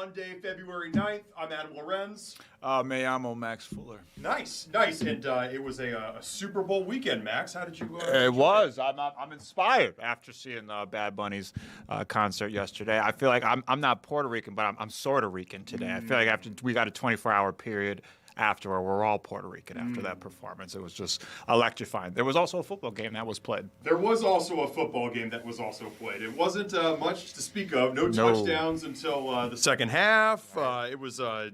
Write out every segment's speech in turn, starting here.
Monday, February 9th. I'm Adam Lorenz. Me llamo Max Fuller. Nice. And it was a Super Bowl weekend, Max. How did you It was. I'm inspired after seeing Bad Bunny's concert yesterday. I feel like I'm not Puerto Rican, but I'm sort of Rican today. I feel like after we got a 24-hour period after we're all Puerto Rican after that performance. It was just electrifying. There was also a football game that was played. There was also a football game that was also played. It wasn't much to speak of. No touchdowns until the second half. It was, a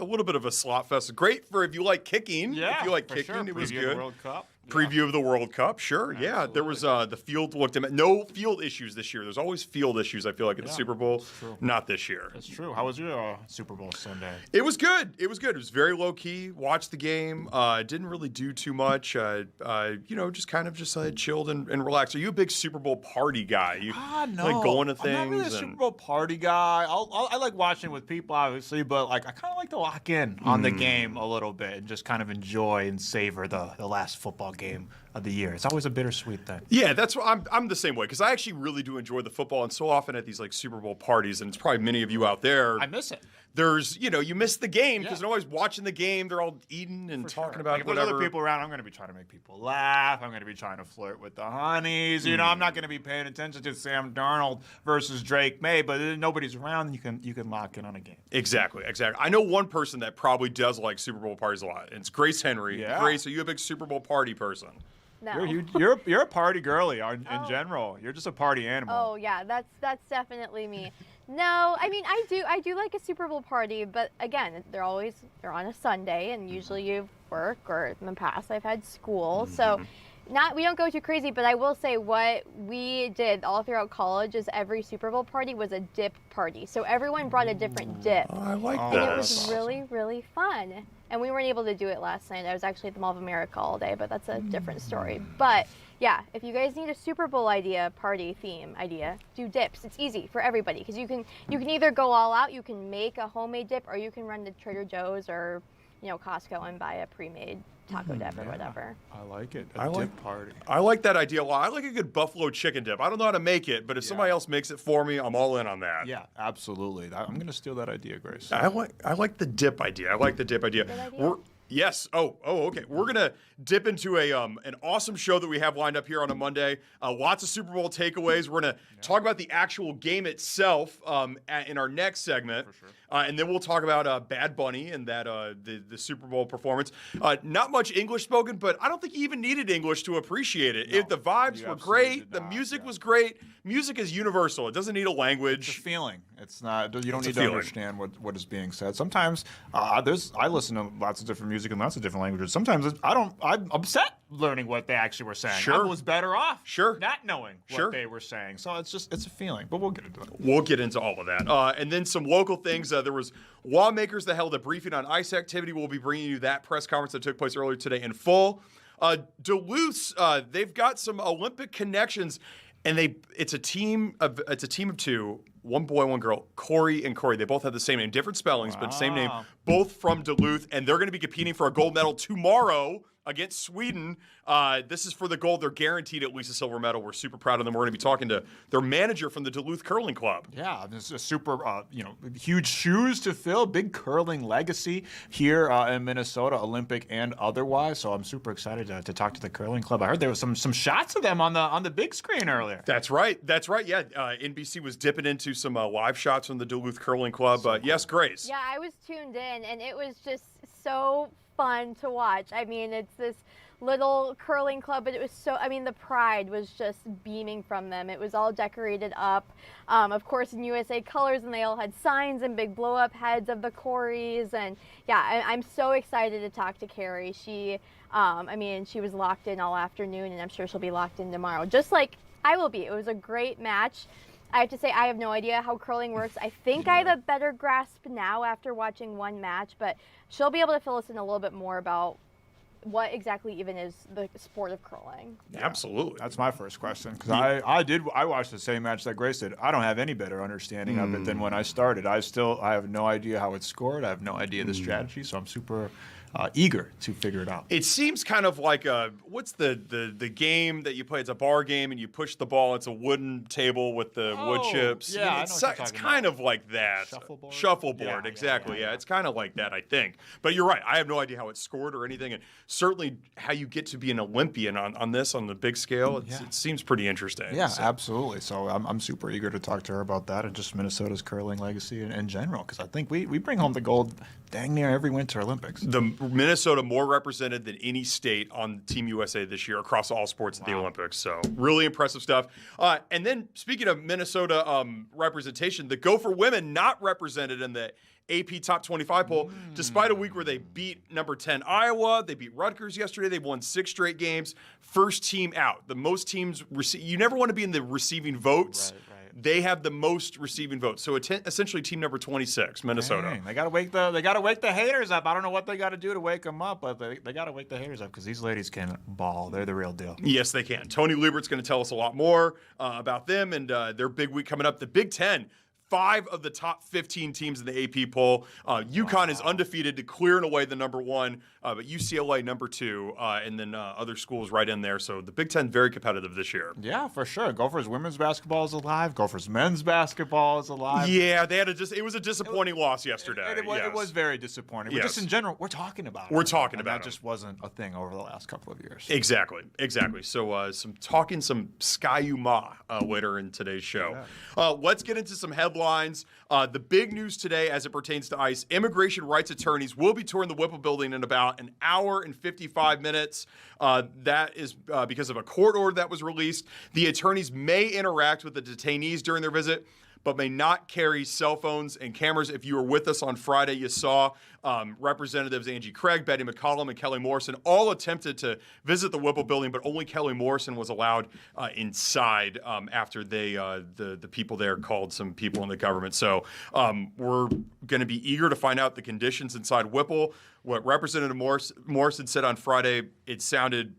little bit of a slot fest. Great for if you like kicking. Yeah, if you like for kicking, sure. it was Preview good. of the World Cup. Preview of the World Cup, sure. Absolutely. Yeah, there was the field looked at no field issues this year. There's always field issues, I feel like, at the Super Bowl. Not this year. That's true. How was your Super Bowl Sunday? It was good. It was very low key. Watched the game. Didn't really do too much. Just kind of chilled and relaxed. Are you a big Super Bowl party guy? You No. like going to things? I'm not really a Super Bowl party guy. I like watching with people, obviously, but I kind of like to lock in on the game a little bit and just kind of enjoy and savor the last football game of the year. It's always a bittersweet thing. Yeah, that's what I'm the same way because I actually really do enjoy the football, and so often at these Super Bowl parties, and it's probably many of you out there. I miss it. There's you miss the game because they're always watching the game. They're all eating and talking about if whatever. there's other people around, I'm going to be trying to make people laugh. I'm going to be trying to flirt with the honeys. I'm not going to be paying attention to Sam Darnold versus Drake May, but nobody's around. You can lock in on a game. Exactly. I know one person that probably does like Super Bowl parties a lot, and it's Grace Henry. Yeah. Grace, are you a big Super Bowl party person? No. You're a party girly in general. You're just a party animal. Oh yeah, that's definitely me. No, I mean I do like a Super Bowl party, but again, they're on a Sunday, and usually you work, or in the past I've had school, so we don't go too crazy. But I will say what we did all throughout college is every Super Bowl party was a dip party, so everyone brought a different dip. Oh, I like And that. it was really, really fun. And we weren't able to do it last night. I was actually at the Mall of America all day, but that's a different story. But yeah, if you guys need a Super Bowl party theme idea, do dips. It's easy for everybody because you can either go all out, you can make a homemade dip, or you can run to Trader Joe's or Costco and buy a pre-made taco dip or whatever. I like it. I like dip party. I like that idea a lot. I like a good buffalo chicken dip. I don't know how to make it, but if somebody else makes it for me, I'm all in on that. Yeah, absolutely. I'm going to steal that idea, Grace. I like the dip idea. Good idea. Yes. Okay. We're gonna dip into an awesome show that we have lined up here on a Monday. Lots of Super Bowl takeaways. We're gonna talk about the actual game itself in our next segment, For sure. And then we'll talk about Bad Bunny and that the Super Bowl performance. Not much English spoken, but I don't think you even needed English to appreciate it. No, The vibes you were absolutely great. did The not, music yeah. was great. Music is universal. It doesn't need a It's language. a feeling. It's not. You don't It's a need to feeling. understand what is being said. Sometimes I listen to lots of different music in lots of different languages. Sometimes I'm upset learning what they actually were saying. Sure. I was better off. Sure. Not knowing Sure. what they were saying. So it's a feeling. But we'll get into it. We'll get into all of that. And then some local things. There was lawmakers that held a briefing on ICE activity. We'll be bringing you that press conference that took place earlier today in full. Duluth, they've got some Olympic connections, and it's a team of two, one boy, one girl, Korey and Cory. They both have the same name, different spellings, but same name, both from Duluth, and they're going to be competing for a gold medal tomorrow against Sweden. This is for the gold. They're guaranteed at least a silver medal. We're super proud of them. We're going to be talking to their manager from the Duluth Curling Club. Yeah, this is a super, huge shoes to fill, big curling legacy here in Minnesota, Olympic and otherwise. So I'm super excited to talk to the curling club. I heard there was some shots of them on the big screen earlier. That's right. Yeah, NBC was dipping into some live shots from the Duluth Curling Club. Yes, Grace. Yeah, I was tuned in, and it was just so fun to watch. I mean, it's this little curling club, but it was the pride was just beaming from them. It was all decorated up, of course, in U.S.A. colors, and they all had signs and big blow-up heads of the Coreys. And yeah, I'm so excited to talk to Carrie. She was locked in all afternoon, and I'm sure she'll be locked in tomorrow, just like I will be. It was a great match. I have to say, I have no idea how curling works. I think I have a better grasp now after watching one match, but she'll be able to fill us in a little bit more about what exactly even is the sport of curling. Yeah, absolutely. That's my first question, because I watched the same match that Grace did. I don't have any better understanding of it than when I started. I have no idea how it's scored. I have no idea the strategy, so I'm super eager to figure it out. It seems kind of like what's the game that you play? It's a bar game, and you push the ball. It's a wooden table with the wood chips. Yeah, I know what you're it's talking kind about. of like that. Shuffleboard? Shuffleboard, Yeah, exactly. yeah. It's kind of like that, I think. But you're right. I have no idea how it's scored or anything, and certainly how you get to be an Olympian on the big scale. It seems pretty interesting. Yeah, So. absolutely. So I'm super eager to talk to her about that and just Minnesota's curling legacy in general, because I think we bring home the gold dang near every Winter Olympics. The Minnesota more represented than any state on Team USA this year across all sports at the Olympics. So really impressive stuff. And then speaking of Minnesota representation, the Gopher women not represented in the AP Top 25 poll, despite a week where they beat number 10 Iowa, they beat Rutgers yesterday, they've won 6 straight games, first team out. The most teams you never want to be in the receiving votes. Right. They have the most receiving votes. So essentially team number 26, Minnesota. Dang, they gotta wake the haters up. I don't know what they got to do to wake them up, but they gotta wake the haters up because these ladies can ball. They're the real deal. Yes, they can. Tony Liebert's going to tell us a lot more about them and their big week coming up. The Big Ten. 5 of the top 15 teams in the AP poll. UConn is undefeated to clear and away the number 1, but UCLA number 2, and then other schools right in there. So the Big Ten very competitive this year. Yeah, for sure. Gophers women's basketball is alive. Gophers men's basketball is alive. Yeah, it was a disappointing loss yesterday. It was very disappointing. But Yes. just in general, we're talking about it. We're talking about that it. just wasn't a thing over the last couple of years. Exactly. So some Sky-U-Ma later in today's show. Let's get into some headlines. The big news today as it pertains to ICE, immigration rights attorneys will be touring the Whipple building in about an hour and 55 minutes. That is because of a court order that was released. The attorneys may interact with the detainees during their visit, but may not carry cell phones and cameras. If you were with us on Friday, you saw Representatives Angie Craig, Betty McCollum, and Kelly Morrison all attempted to visit the Whipple building, but only Kelly Morrison was allowed inside after the people there called some people in the government. So we're going to be eager to find out the conditions inside Whipple. What Representative Morrison said on Friday, it sounded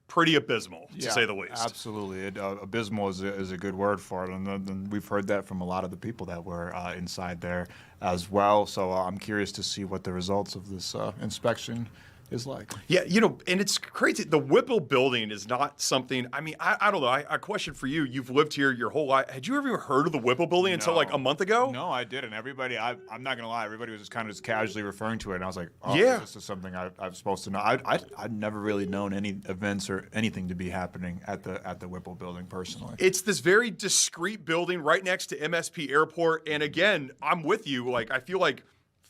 pretty abysmal, to say the least. Absolutely. Abysmal is a good word for it. And then we've heard that from a lot of the people that were inside there as well. So I'm curious to see what the results of this inspection is like. Yeah, and it's crazy. The Whipple building is not something, I don't know. I question for you. You've lived here your whole life. Had you ever heard of the Whipple building until like a month ago? No, I didn't. Everybody, I'm not going to lie, everybody was just kind of just casually referring to it. And I was like, oh, Yeah. this is something I'm supposed to know. I'd never really known any events or anything to be happening at the Whipple building personally. It's this very discreet building right next to MSP Airport. And again, I'm with you. Like, I feel like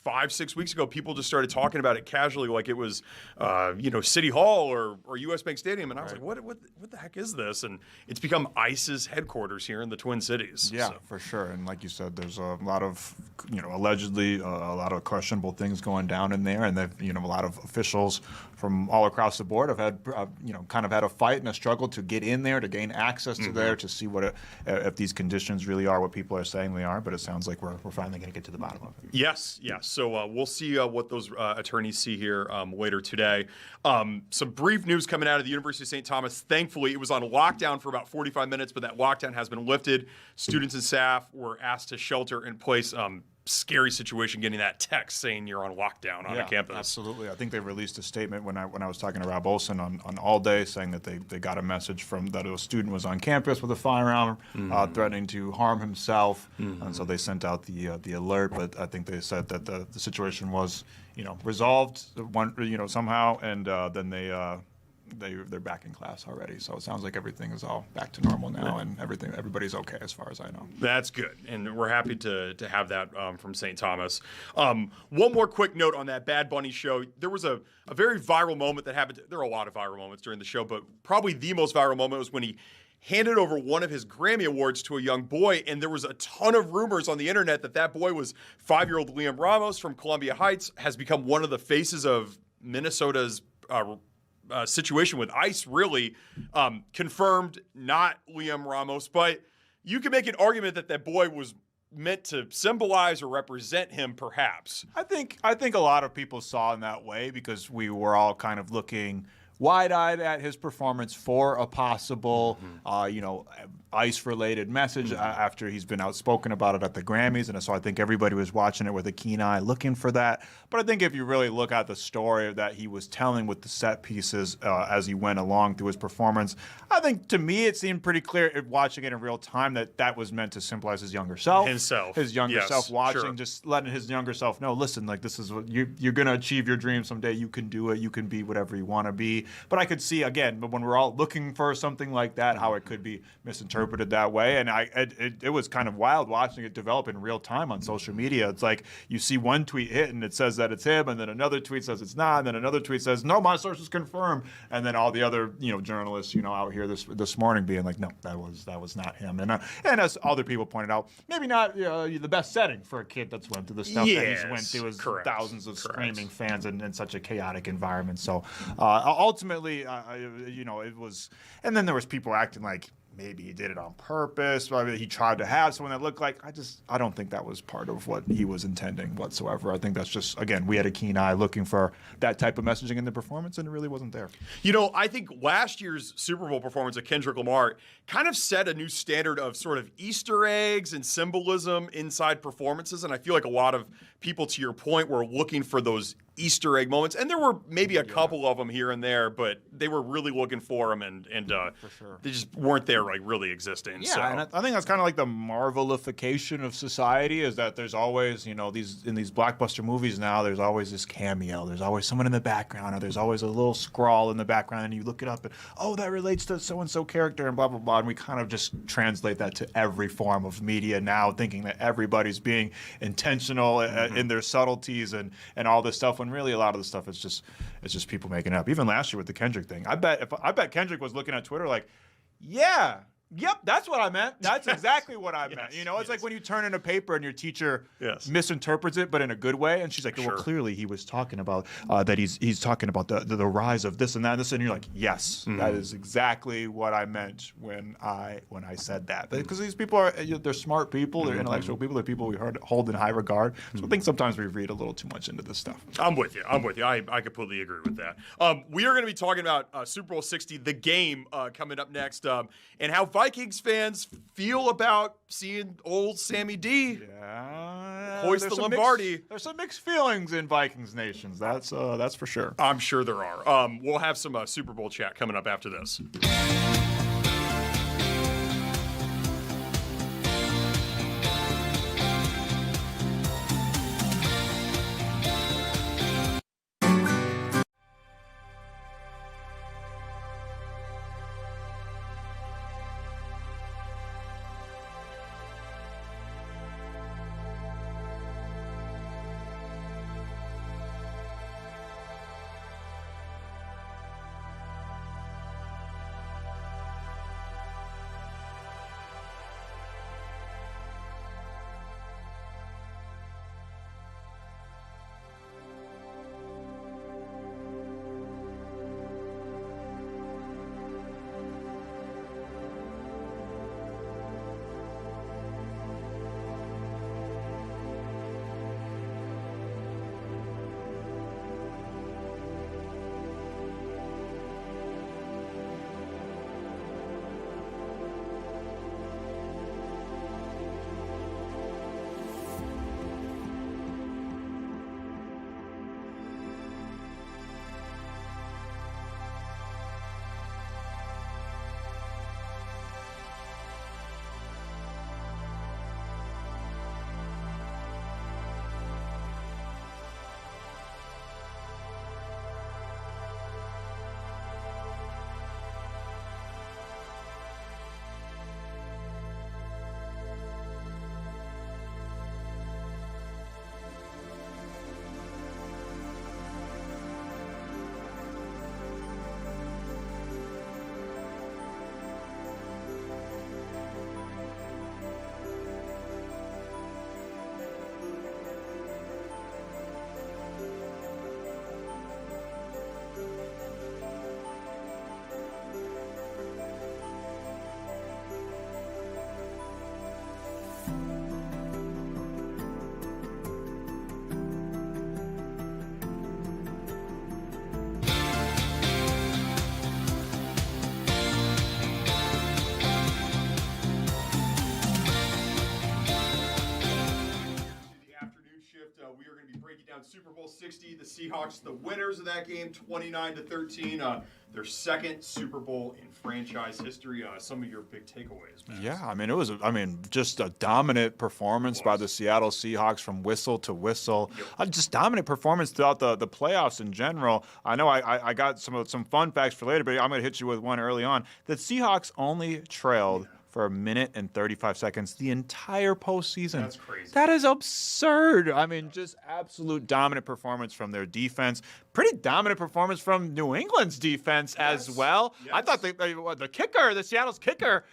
5-6 weeks ago, people just started talking about it casually, like it was, City Hall or U.S. Bank Stadium, and I was like, what the heck is this? And it's become ICE's headquarters here in the Twin Cities. Yeah, So. for sure. And like you said, there's a lot of, allegedly a lot of questionable things going down in there, and a lot of officials from all across the board have had, kind of had a fight and a struggle to get in there, to gain access to there, to see if these conditions really are what people are saying they are. But it sounds like we're finally going to get to the bottom of it. Yes. So we'll see what those attorneys see here later today. Some brief news coming out of the University of St. Thomas. Thankfully, it was on lockdown for about 45 minutes, but that lockdown has been lifted. Students and staff were asked to shelter in place. Scary situation getting that text saying you're on lockdown on a campus. Absolutely. I think they released a statement when I was talking to Rob Olson on All Day, saying that they got a message that a student was on campus with a firearm, threatening to harm himself, and so they sent out the alert. But I think they said that the situation was resolved somehow, and then they're back in class already. So it sounds like everything is all back to normal now, and everybody's okay as far as I know. That's good, and we're happy to have that from St. Thomas. One more quick note on that Bad Bunny show. There was a very viral moment that happened. There are a lot of viral moments during the show, but probably the most viral moment was when he handed over one of his Grammy Awards to a young boy, and there was a ton of rumors on the internet that boy was 5-year-old Liam Ramos from Columbia Heights, has become one of the faces of Minnesota's situation with ICE, really. Confirmed not Liam Ramos, but you can make an argument that boy was meant to symbolize or represent him, perhaps. I think a lot of people saw in that way because we were all kind of looking wide-eyed at his performance for a possible, ice-related message after he's been outspoken about it at the Grammys, and so I think everybody was watching it with a keen eye, looking for that. But I think if you really look at the story that he was telling with the set pieces as he went along through his performance, I think to me it seemed pretty clear watching it in real time that was meant to symbolize his younger self. His younger self watching, just letting his younger self know, listen, like this is what you're going to achieve your dream someday. You can do it. You can be whatever you want to be. But I could see, again, when we're all looking for something like that, how it could be misinterpreted that way. And it was kind of wild watching it develop in real time on social media. It's like you see one tweet hit and it says that it's him, and then another tweet says it's not, and then another tweet says, no, my source is confirmed. And then all the other journalists out here this morning being like, no, that was not him. And as other people pointed out, maybe not the best setting for a kid that's went through the stuff that he's went through with thousands of screaming fans in such a chaotic environment. So ultimately, it was, and then there was people acting like maybe he did it on purpose. Maybe he tried to have someone that looked like. I don't think that was part of what he was intending whatsoever. I think that's just, again, we had a keen eye looking for that type of messaging in the performance, and it really wasn't there. I think last year's Super Bowl performance of Kendrick Lamar kind of set a new standard of sort of Easter eggs and symbolism inside performances, and I feel like a lot of people, to your point, were looking for those Easter egg moments, and there were maybe a couple of them here and there, but they were really looking for them, and for sure. They just weren't there, like really existing. Yeah, so. And I think that's kind of like the Marvelification of society, is that there's always, in these blockbuster movies now, there's always this cameo, there's always someone in the background, or there's always a little scrawl in the background, and you look it up, and that relates to so-and-so character, and blah, blah, blah, and we kind of just translate that to every form of media now, thinking that everybody's being intentional in their subtleties and all this stuff, when really a lot of the stuff is just people making it up. Even last year with the Kendrick thing, I bet Kendrick was looking at Twitter like, yeah, yep, that's what I meant. That's exactly what I meant. It's like when you turn in a paper and your teacher misinterprets it, but in a good way, and she's like, well, clearly he was talking about that he's talking about the rise of this and that and this, and you're like, yes, that is exactly what I meant when I said that. Because these people they're smart people, they're intellectual people, they're people we hold in high regard. So I think sometimes we read a little too much into this stuff. I'm with you. I completely agree with that. We are going to be talking about Super Bowl 60, the game, coming up next, and how Vikings fans feel about seeing old Sammy D hoist the Lombardi. There's some mixed feelings in Vikings nations. That's for sure. I'm sure there are. We'll have some Super Bowl chat coming up after this. on Super Bowl 60. The Seahawks, the winners of that game, 29-13. Their second Super Bowl in franchise history. Some of your big takeaways, Max. Yeah, I mean, it was, just a dominant performance by the Seattle Seahawks from whistle to whistle. Just dominant performance throughout the playoffs in general. I know I got some fun facts for later, but I'm going to hit you with one early on. The Seahawks only trailed for a minute and 35 seconds the entire postseason. That's crazy. That is absurd. I mean, just absolute dominant performance from their defense. Pretty dominant performance from New England's defense as well. Yes. I thought the kicker, the Seattle's kicker,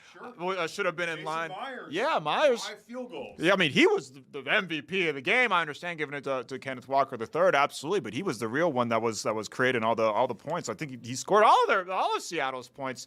should have been in Jason line. Myers. Yeah, Myers. 5 field goals. Yeah, I mean, he was the MVP of the game. I understand giving it to Kenneth Walker III, absolutely, but he was the real one that was creating all the points. I think he scored all of Seattle's points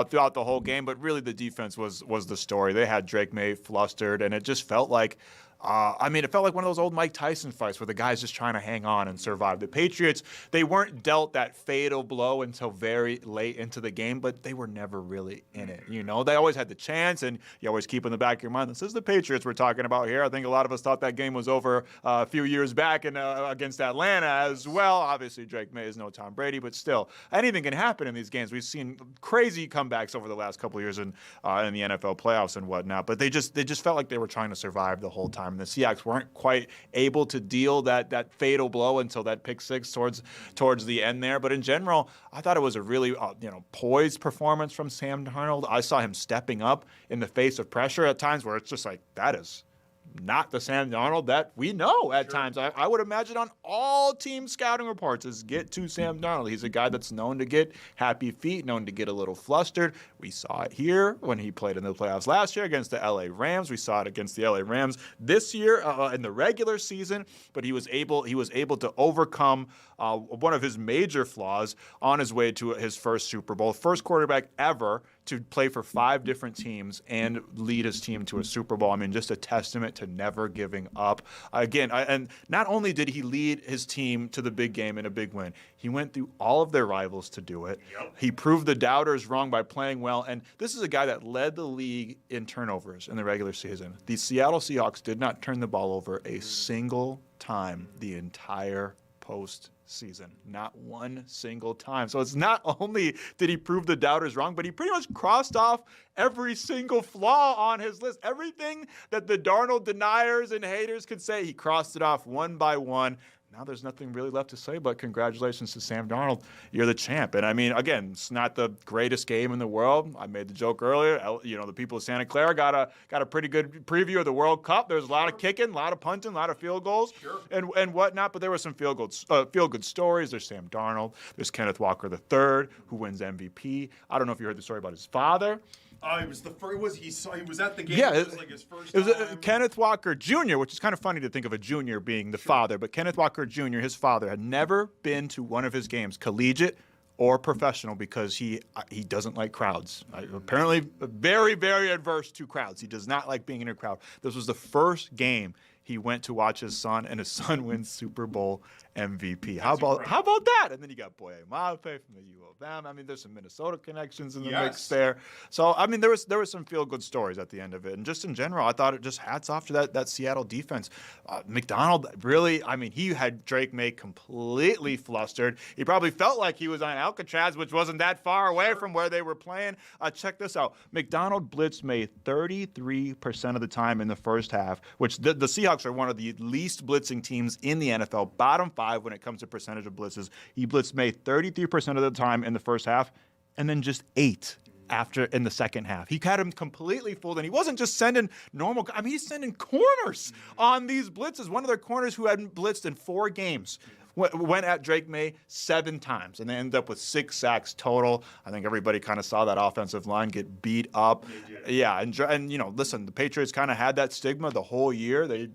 throughout the whole game, but really the defense was the story. They had Drake May flustered, and it just felt like it felt like one of those old Mike Tyson fights where the guy's just trying to hang on and survive. The Patriots, they weren't dealt that fatal blow until very late into the game, but they were never really in it. You know, they always had the chance, and you always keep in the back of your mind, this is the Patriots we're talking about here. I think a lot of us thought that game was over a few years back against Atlanta as well. Obviously, Drake May is no Tom Brady, but still, anything can happen in these games. We've seen crazy comebacks over the last couple of years in the NFL playoffs and whatnot, but they just felt like they were trying to survive the whole time. And the Seahawks weren't quite able to deal that fatal blow until that pick six towards the end there. But in general, I thought it was a really poised performance from Sam Darnold. I saw him stepping up in the face of pressure at times where it's just like, that is not the Sam Darnold that we know at times. I would imagine on all team scouting reports is get to Sam Darnold. He's a guy that's known to get happy feet, known to get a little flustered. We saw it here when he played in the playoffs last year against the LA Rams. We saw it against the LA Rams this year in the regular season, but he was able to overcome one of his major flaws on his way to his first Super Bowl. First quarterback ever to play for 5 different teams and lead his team to a Super Bowl. I mean, just a testament to never giving up. Again, and not only did he lead his team to the big game and a big win, he went through all of their rivals to do it. Yep. He proved the doubters wrong by playing well. And this is a guy that led the league in turnovers in the regular season. The Seattle Seahawks did not turn the ball over a single time the entire postseason. Not one single time. So it's not only did he prove the doubters wrong, but he pretty much crossed off every single flaw on his list. Everything that the Darnold deniers and haters could say, he crossed it off one by one. Now there's nothing really left to say but congratulations to Sam Darnold. You're the champ. And I mean, again, it's not the greatest game in the world. I made the joke earlier. The people of Santa Clara got a pretty good preview of the World Cup. There's a lot of kicking, a lot of punting, a lot of field goals and whatnot. But there were some feel good stories. There's Sam Darnold. There's Kenneth Walker III, who wins MVP. I don't know if you heard the story about his father. It was the first. He was at the game. Yeah, it was like his first. It was time. Kenneth Walker Jr., which is kind of funny to think of a junior being the father. But Kenneth Walker Jr., his father, had never been to one of his games, collegiate or professional, because he doesn't like crowds. Apparently, very, very adverse to crowds. He does not like being in a crowd. This was the first game he went to watch his son, and his son wins Super Bowl MVP. How about that? And then you got Boye Mafe from the U.S.A. I mean, there's some Minnesota connections in the mix there. So, I mean, there was some feel-good stories at the end of it. And just in general, I thought it just hats off to that Seattle defense. McDonald, really, I mean, he had Drake May completely flustered. He probably felt like he was on Alcatraz, which wasn't that far away from where they were playing. Check this out. McDonald blitzed May 33% of the time in the first half, which the Seahawks are one of the least blitzing teams in the NFL, bottom 5 when it comes to percentage of blitzes. He blitzed May 33% of the time in the first half, and then just 8 after in the second half. He had him completely fooled, and he wasn't just sending normal. I mean, he's sending corners on these blitzes. One of their corners who hadn't blitzed in 4 games went at Drake May 7 times, and they ended up with 6 sacks total. I think everybody kind of saw that offensive line get beat up. Yeah, and listen, the Patriots kind of had that stigma the whole year. They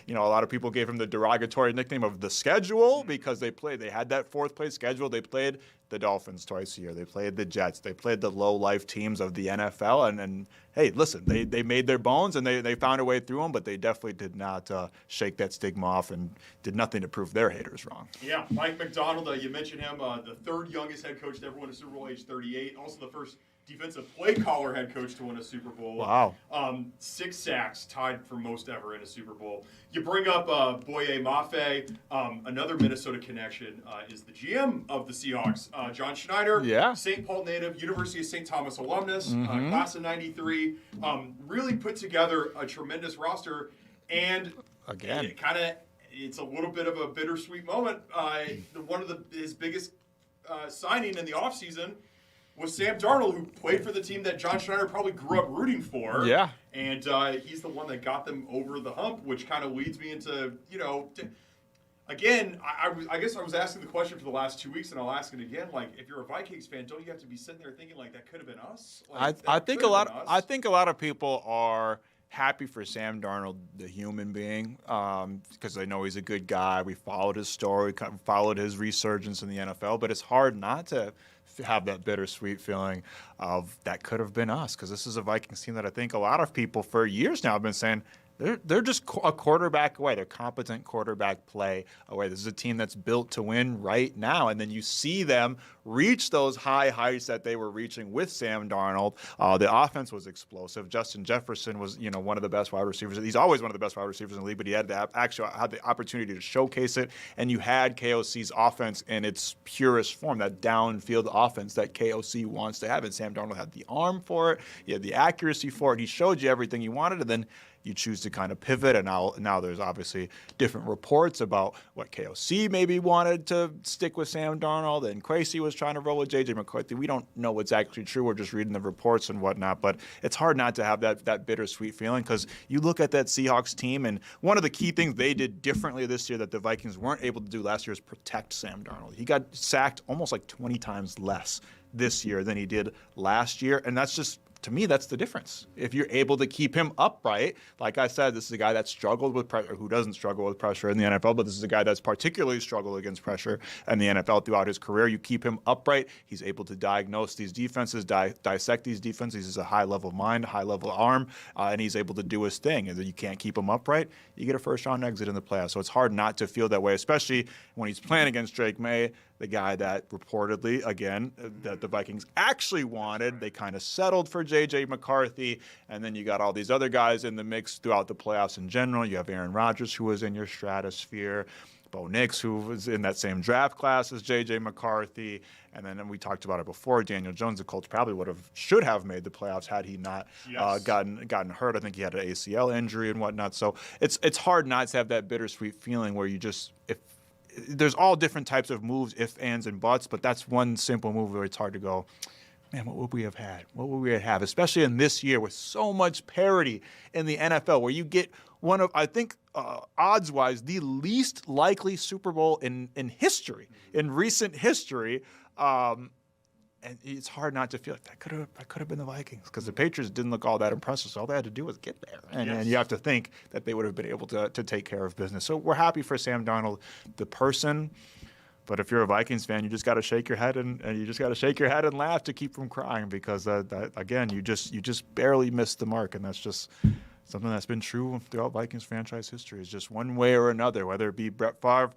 a lot of people gave him the derogatory nickname of the schedule because they had that 4th place schedule. They played the Dolphins twice a year. They played the Jets. They played the low-life teams of the NFL. And hey, listen, they made their bones, and they found a way through them, but they definitely did not shake that stigma off and did nothing to prove their haters wrong. Yeah, Mike McDonald, you mentioned him, the 3rd youngest head coach to ever win a Super Bowl, age 38. Also the first defensive play caller head coach to win a Super Bowl. Wow. 6 sacks, tied for most ever in a Super Bowl. You bring up Boye Mafe, another Minnesota connection, is the GM of the Seahawks. John Schneider, St. Paul native, University of St. Thomas alumnus, class of 93, really put together a tremendous roster. And again, it's a little bit of a bittersweet moment. One of his biggest signing in the offseason was Sam Darnold, who played for the team that John Schneider probably grew up rooting for. Yeah. And he's the one that got them over the hump, which kind of leads me into, again, I guess I was asking the question for the last 2 weeks, and I'll ask it again. Like, if you're a Vikings fan, don't you have to be sitting there thinking, like, that could have been us? Like, I think a lot of people are happy for Sam Darnold, the human being, because they know he's a good guy. We followed his story, followed his resurgence in the NFL, but it's hard not to have that bittersweet feeling of that could have been us, because this is a Vikings team that I think a lot of people for years now have been saying they're just a quarterback away. They're competent quarterback play away. This is a team that's built to win right now. And then you see them reach those high heights that they were reaching with Sam Darnold. The offense was explosive. Justin Jefferson was, one of the best wide receivers. He's always one of the best wide receivers in the league, but he had the opportunity to showcase it. And you had KOC's offense in its purest form, that downfield offense that KOC wants to have. And Sam Darnold had the arm for it. He had the accuracy for it. He showed you everything you wanted, and then you choose to kind of pivot, and now there's obviously different reports about what KOC maybe wanted to stick with Sam Darnold, and Kwesi was trying to roll with J.J. McCarthy. We don't know what's actually true. We're just reading the reports and whatnot, but it's hard not to have that bittersweet feeling, because you look at that Seahawks team, and one of the key things they did differently this year that the Vikings weren't able to do last year is protect Sam Darnold. He got sacked almost like 20 times less this year than he did last year, and that's just, to me, that's the difference. If you're able to keep him upright, like I said, this is a guy that struggled with pressure, who doesn't struggle with pressure in the NFL, but this is a guy that's particularly struggled against pressure in the NFL throughout his career. You keep him upright, he's able to diagnose these defenses, dissect these defenses. He's a high-level mind, high-level arm, and he's able to do his thing. And then you can't keep him upright, you get a first-round exit in the playoffs. So it's hard not to feel that way, especially when he's playing against Drake May, the guy that reportedly, again, that the Vikings actually wanted. They kind of settled for J.J. McCarthy, and then you got all these other guys in the mix throughout the playoffs in general. You have Aaron Rodgers, who was in your stratosphere, Bo Nix, who was in that same draft class as J.J. McCarthy, and then we talked about it before, Daniel Jones, the Colts probably should have made the playoffs had he not gotten hurt. I think he had an ACL injury and whatnot. So it's hard not to have that bittersweet feeling where you just, there's all different types of moves, ifs, ands, and buts, but that's one simple move where it's hard to go, man, what would we have had? What would we have, especially in this year with so much parity in the NFL, where you get one of, I think, odds-wise, the least likely Super Bowl in history, in recent history. And it's hard not to feel like that could have been the Vikings, because the Patriots didn't look all that impressive. So all they had to do was get there. And you have to think that they would have been able to take care of business. So we're happy for Sam Darnold, the person. But if you're a Vikings fan, you just got to shake your head and you just got to shake your head and laugh to keep from crying, because again, you just barely missed the mark, and that's just something that's been true throughout Vikings franchise history. Is just one way or another, whether it be Brett Favre,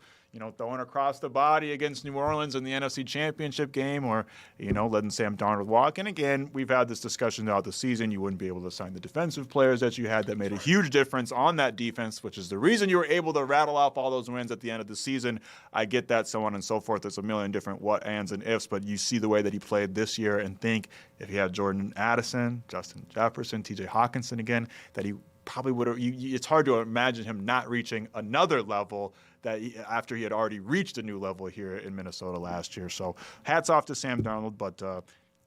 throwing across the body against New Orleans in the NFC Championship game, or, letting Sam Darnold walk. And again, we've had this discussion throughout the season. You wouldn't be able to sign the defensive players that you had that made a huge difference on that defense, which is the reason you were able to rattle off all those wins at the end of the season. I get that, so on and so forth. There's a million different what, ands, and ifs, but you see the way that he played this year and think if he had Jordan Addison, Justin Jefferson, TJ Hawkinson again, that he probably would have. It's hard to imagine him not reaching another level after he had already reached a new level here in Minnesota last year. So hats off to Sam Darnold, but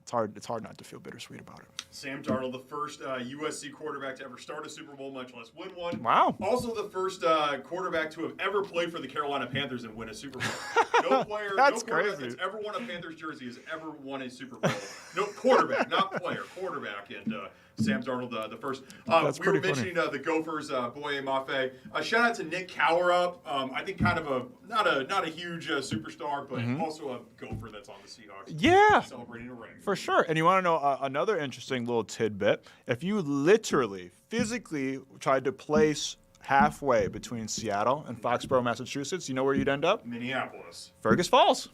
it's hard not to feel bittersweet about it. Sam Darnold, the first U.S.A. quarterback to ever start a Super Bowl, much less win one. Wow. Also the first quarterback to have ever played for the Carolina Panthers and win a Super Bowl. No player, that's no quarterback crazy. that's ever won a Panthers jersey has ever won a Super Bowl. No quarterback, not player, quarterback. And Sam Darnold, the first. We were mentioning the Gophers, Boye Mafe. Shout out to Nick Cowerup. I think kind of not a huge superstar, but also a Gopher that's on the Seahawks. Yeah. Celebrating a ring. For sure. And you want to know another interesting little tidbit? If you literally, physically tried to place halfway between Seattle and Foxborough, Massachusetts, you know where you'd end up? Minneapolis. Fergus Falls,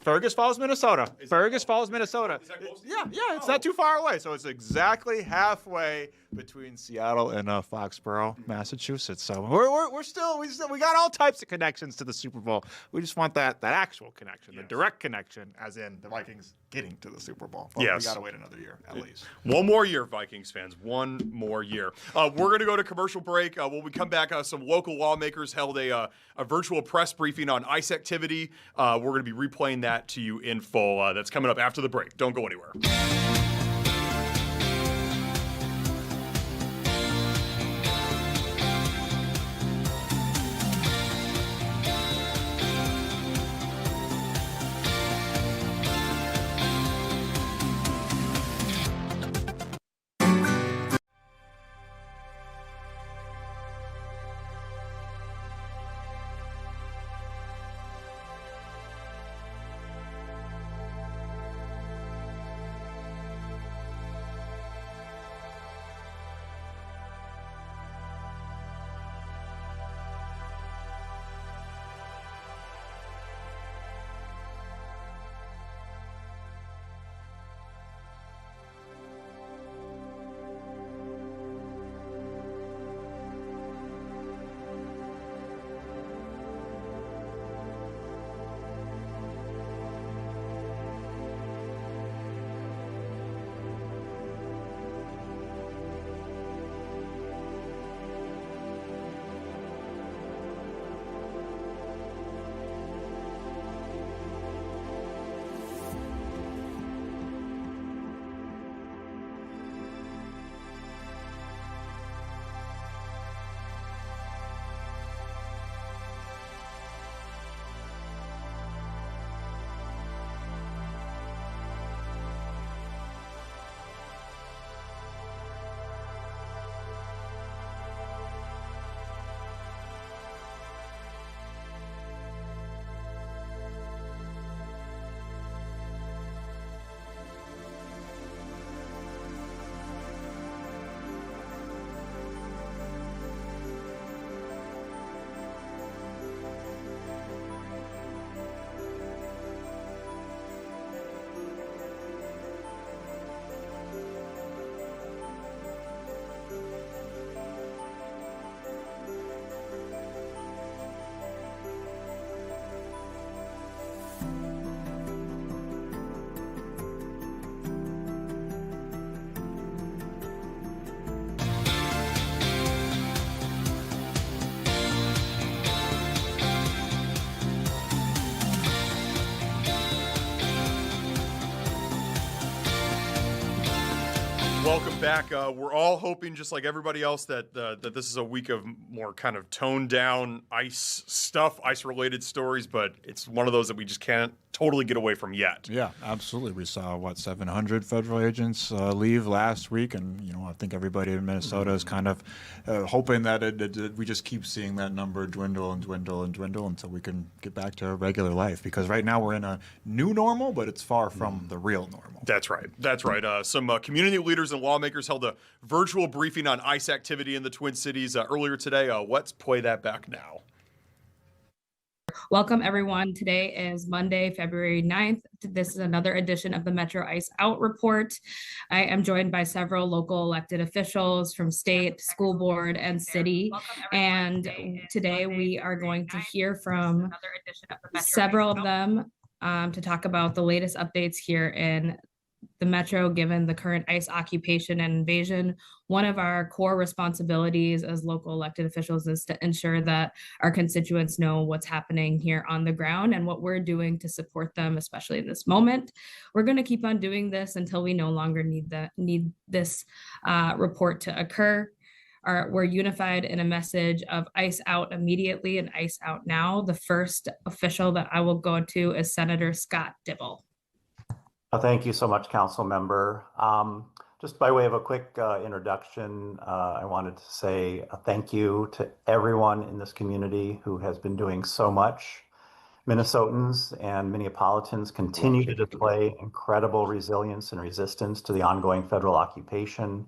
Minnesota. Fergus Falls, Minnesota. Is that close? Yeah, it's not too far away. So it's exactly halfway between Seattle and Foxborough, Massachusetts. So we got all types of connections to the Super Bowl. We just want that actual connection, the direct connection, as in the Vikings getting to the Super Bowl. But yes. We got to wait another year at least. One more year, Vikings fans. One more year. We're going to go to commercial break. When we come back, some local lawmakers held a virtual press briefing on ICE activity. We're going to be replaying that to you in full. That's coming up after the break. Don't go anywhere. Welcome back. We're all hoping, just like everybody else, that this is a week of more kind of toned down ice stuff, ice-related stories, but it's one of those that we just can't totally get away from yet. Yeah, absolutely. We saw, 700 federal agents leave last week, and, I think everybody in Minnesota is kind of hoping that we just keep seeing that number dwindle and dwindle and dwindle until we can get back to regular life, because right now we're in a new normal, but it's far from the real normal. That's right. Some community leaders and lawmakers held a virtual briefing on ICE activity in the Twin Cities earlier today. Let's play that back now. Welcome, everyone. Today is Monday, February 9th. This is another edition of the Metro Ice Out Report. I am joined by several local elected officials from state, school board, and city. And today we are going to hear from several of them to talk about the latest updates here in the Metro, given the current ICE occupation and invasion. One of our core responsibilities as local elected officials is to ensure that our constituents know what's happening here on the ground and what we're doing to support them, especially in this moment. We're going to keep on doing this until we no longer need this report to occur. We're unified in a message of ICE out immediately and ICE out now. The first official that I will go to is Senator Scott Dibble. Thank you so much, Council Member. Just by way of a quick introduction, I wanted to say a thank you to everyone in this community who has been doing so much. Minnesotans and Minneapolitans continue to display incredible resilience and resistance to the ongoing federal occupation.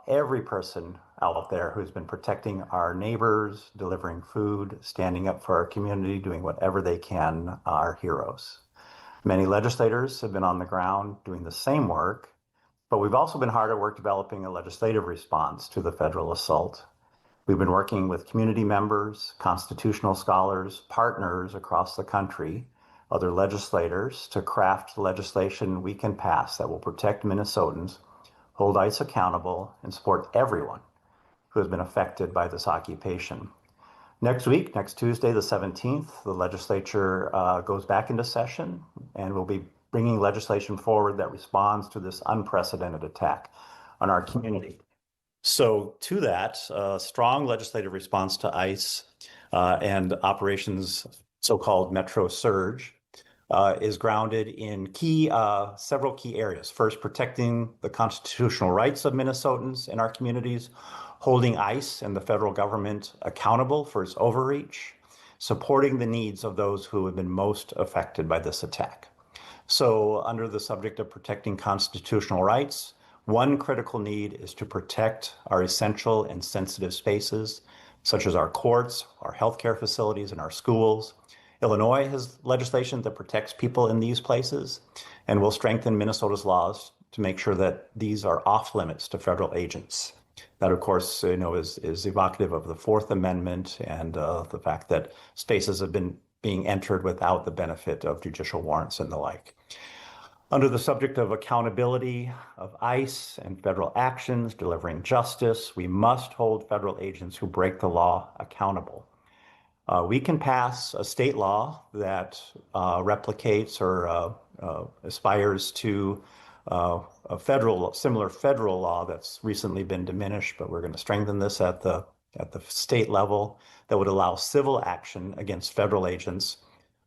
Every person out there who's been protecting our neighbors, delivering food, standing up for our community, doing whatever they can, are heroes. Many legislators have been on the ground doing the same work, but we've also been hard at work developing a legislative response to the federal assault. We've been working with community members, constitutional scholars, partners across the country, other legislators to craft legislation we can pass that will protect Minnesotans, hold ICE accountable, and support everyone who has been affected by this occupation. Next week, next Tuesday, the 17th, the legislature goes back into session, and we'll be bringing legislation forward that responds to this unprecedented attack on our community. So to that, strong legislative response to ICE and Operations so-called Metro Surge is grounded in several key areas. First, protecting the constitutional rights of Minnesotans in our communities, holding ICE and the federal government accountable for its overreach, supporting the needs of those who have been most affected by this attack. So under the subject of protecting constitutional rights, one critical need is to protect our essential and sensitive spaces, such as our courts, our healthcare facilities, and our schools. Illinois has legislation that protects people in these places, and will strengthen Minnesota's laws to make sure that these are off limits to federal agents. That, of course, is evocative of the Fourth Amendment and the fact that spaces have been being entered without the benefit of judicial warrants and the like. Under the subject of accountability of ICE and federal actions, delivering justice, we must hold federal agents who break the law accountable. We can pass a state law that replicates or aspires to a similar federal law that's recently been diminished, but we're going to strengthen this at the state level that would allow civil action against federal agents,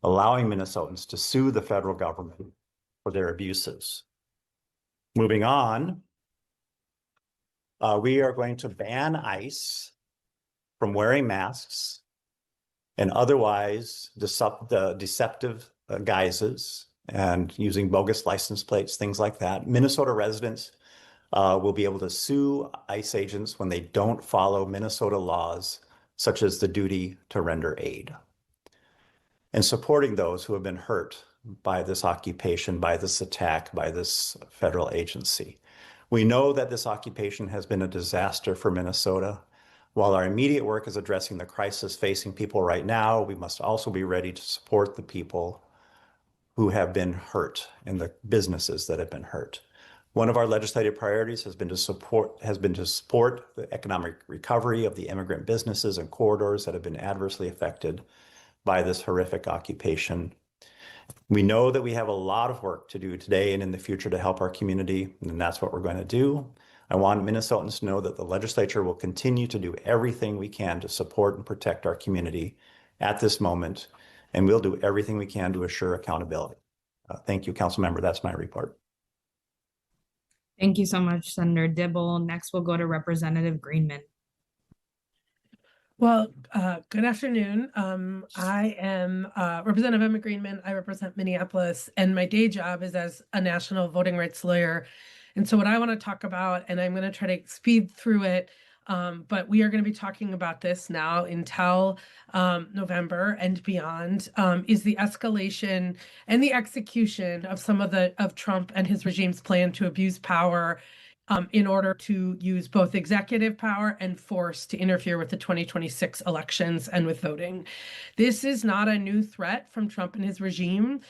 allowing Minnesotans to sue the federal government for their abuses. Moving on, we are going to ban ICE from wearing masks and otherwise deceptive guises and using bogus license plates, things like that. Minnesota residents will be able to sue ICE agents when they don't follow Minnesota laws, such as the duty to render aid. And supporting those who have been hurt by this occupation, by this attack, by this federal agency. We know that this occupation has been a disaster for Minnesota. While our immediate work is addressing the crisis facing people right now, we must also be ready to support the people who have been hurt and the businesses that have been hurt. One of our legislative priorities has been to support the economic recovery of the immigrant businesses and corridors that have been adversely affected by this horrific occupation. We know that we have a lot of work to do today and in the future to help our community, and that's what we're going to do. I want Minnesotans to know that the legislature will continue to do everything we can to support and protect our community at this moment, and we'll do everything we can to assure accountability. Thank you, Council Member. That's my report. Thank you so much, Senator Dibble. Next, we'll go to Representative Greenman. Well, good afternoon. I am Representative Emma Greenman. I represent Minneapolis, and my day job is as a national voting rights lawyer. And so what I want to talk about, and I'm going to try to speed through it, but we are going to be talking about this now until November and beyond, is the escalation and the execution of some of Trump and his regime's plan to abuse power in order to use both executive power and force to interfere with the 2026 elections and with voting. This is not a new threat from Trump and his regime.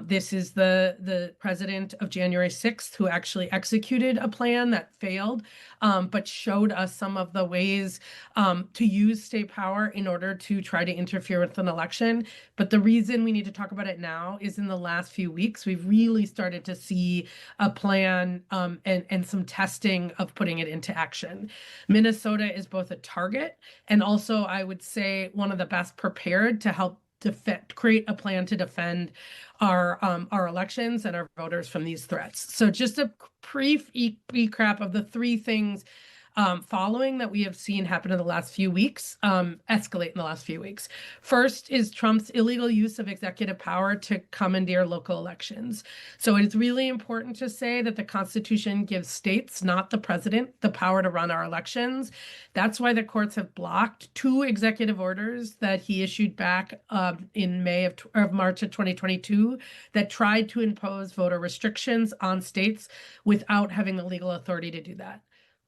This is the president of January 6th who actually executed a plan that failed, but showed us some of the ways to use state power in order to try to interfere with an election. But the reason we need to talk about it now is in the last few weeks, we've really started to see a plan and some testing of putting it into action. Minnesota is both a target and also, I would say, one of the best prepared to help create a plan to defend our elections and our voters from these threats. So just a brief recap of the three things following that we have seen happen in the last few weeks, escalate in the last few weeks. First is Trump's illegal use of executive power to commandeer local elections. So it's really important to say that the Constitution gives states, not the president, the power to run our elections. That's why the courts have blocked 2 executive orders that he issued back in March of 2022 that tried to impose voter restrictions on states without having the legal authority to do that.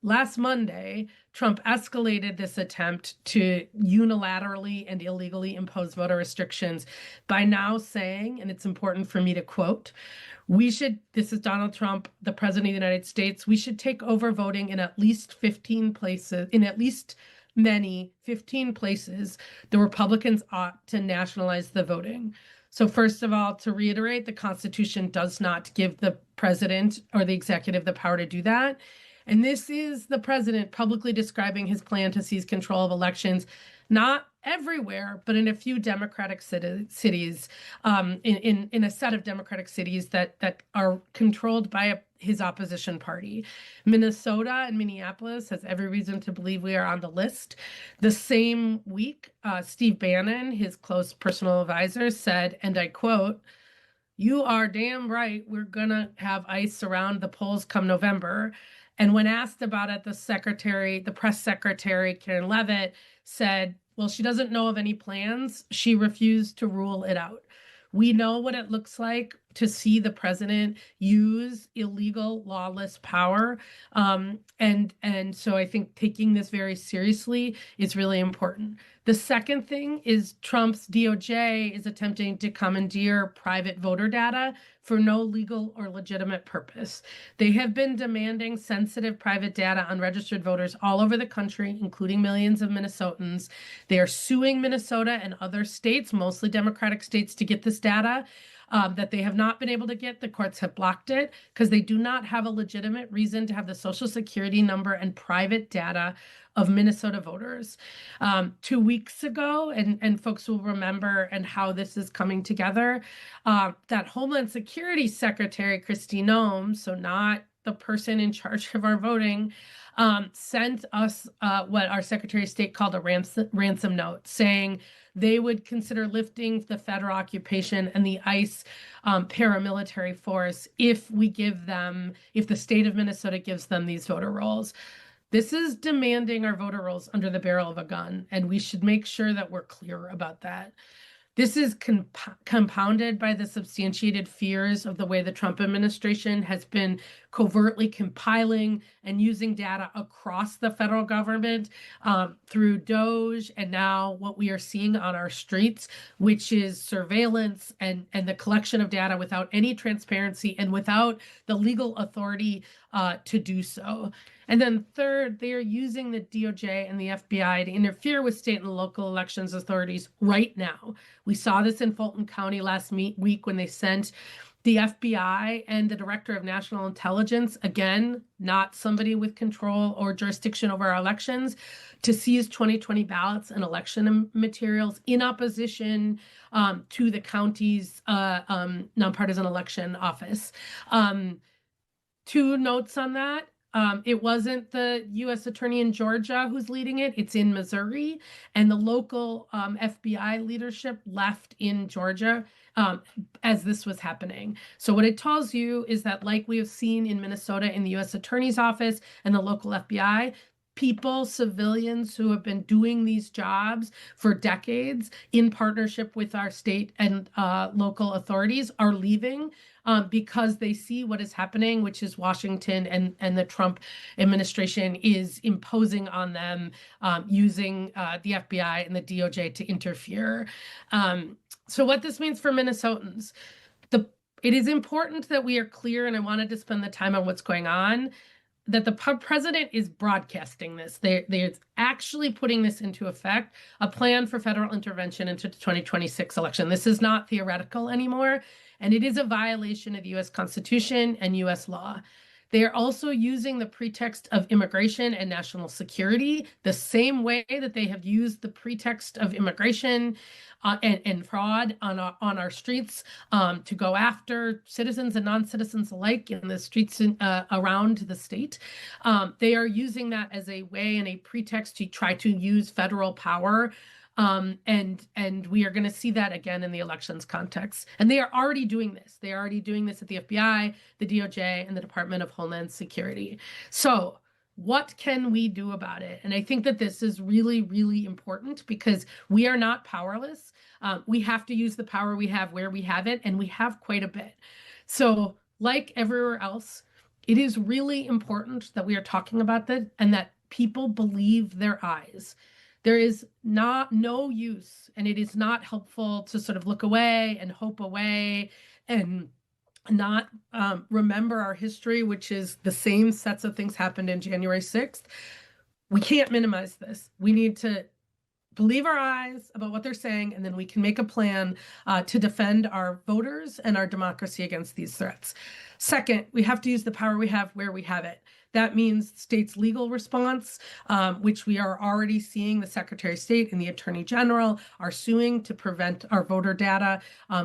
Last Monday, Trump escalated this attempt to unilaterally and illegally impose voter restrictions by now saying, and it's important for me to quote, this is Donald Trump, the president of the United States, we should take over voting in at least 15 places, 15 places, the Republicans ought to nationalize the voting. So first of all, to reiterate, the Constitution does not give the president or the executive the power to do that. And this is the president publicly describing his plan to seize control of elections, not everywhere, but in a few Democratic cities, in a set of Democratic cities that are controlled by his opposition party. Minnesota and Minneapolis has every reason to believe we are on the list. The same week, Steve Bannon, his close personal advisor, said, and I quote, "You are damn right, we're gonna have ICE around the polls come November." And when asked about it, the press secretary, Karen Levitt, said, well, she doesn't know of any plans. She refused to rule it out. We know what it looks like to see the president use illegal, lawless power. And so I think taking this very seriously is really important. The second thing is Trump's DOJ is attempting to commandeer private voter data for no legal or legitimate purpose. They have been demanding sensitive private data on registered voters all over the country, including millions of Minnesotans. They are suing Minnesota and other states, mostly Democratic states, to get this data. That they have not been able to get. The courts have blocked it because they do not have a legitimate reason to have the Social Security number and private data of Minnesota voters. 2 weeks ago, and folks will remember and how this is coming together, that Homeland Security Secretary Kristi Noem, so not the person in charge of our voting, sent us what our Secretary of State called a ransom note, saying they would consider lifting the federal occupation and the ICE paramilitary force if the state of Minnesota gives them these voter rolls. This is demanding our voter rolls under the barrel of a gun, and we should make sure that we're clear about that. This is compounded by the substantiated fears of the way the Trump administration has been covertly compiling and using data across the federal government through DOJ, and now what we are seeing on our streets, which is surveillance and the collection of data without any transparency and without the legal authority to do so. And then third, they are using the DOJ and the FBI to interfere with state and local elections authorities right now. We saw this in Fulton County last week when they sent the FBI and the Director of National Intelligence, again, not somebody with control or jurisdiction over our elections, to seize 2020 ballots and election materials in opposition to the county's nonpartisan election office. 2 notes on that. It wasn't the U.S. attorney in Georgia who's leading it. It's in Missouri. And the local FBI leadership left in Georgia as this was happening. So what it tells you is that, like we have seen in Minnesota in the U.S. attorney's office and the local FBI, people, civilians who have been doing these jobs for decades in partnership with our state and local authorities are leaving because they see what is happening, which is Washington and the Trump administration is imposing on them using the FBI and the DOJ to interfere. So what this means for Minnesotans, it is important that we are clear, and I wanted to spend the time on what's going on, that the president is broadcasting this. They're actually putting this into effect, a plan for federal intervention into the 2026 election. This is not theoretical anymore, and it is a violation of the U.S. Constitution and U.S. law. They are also using the pretext of immigration and national security, the same way that they have used the pretext of immigration and fraud on our streets to go after citizens and non-citizens alike in the streets around the state. They are using that as a way and a pretext to try to use federal power. And we are going to see that again in the elections context. And they are already doing this. They are already doing this at the FBI, the DOJ, and the Department of Homeland Security. So what can we do about it? And I think that this is really, really important because we are not powerless. We have to use the power we have where we have it, and we have quite a bit. So like everywhere else, it is really important that we are talking about that and that people believe their eyes. There is no use, and it is not helpful to sort of look away and hope away and not remember our history, which is the same sets of things happened in January 6th. We can't minimize this. We need to believe our eyes about what they're saying, and then we can make a plan to defend our voters and our democracy against these threats. Second, we have to use the power we have where we have it. That means states' legal response, which we are already seeing the Secretary of State and the Attorney General are suing to prevent our voter data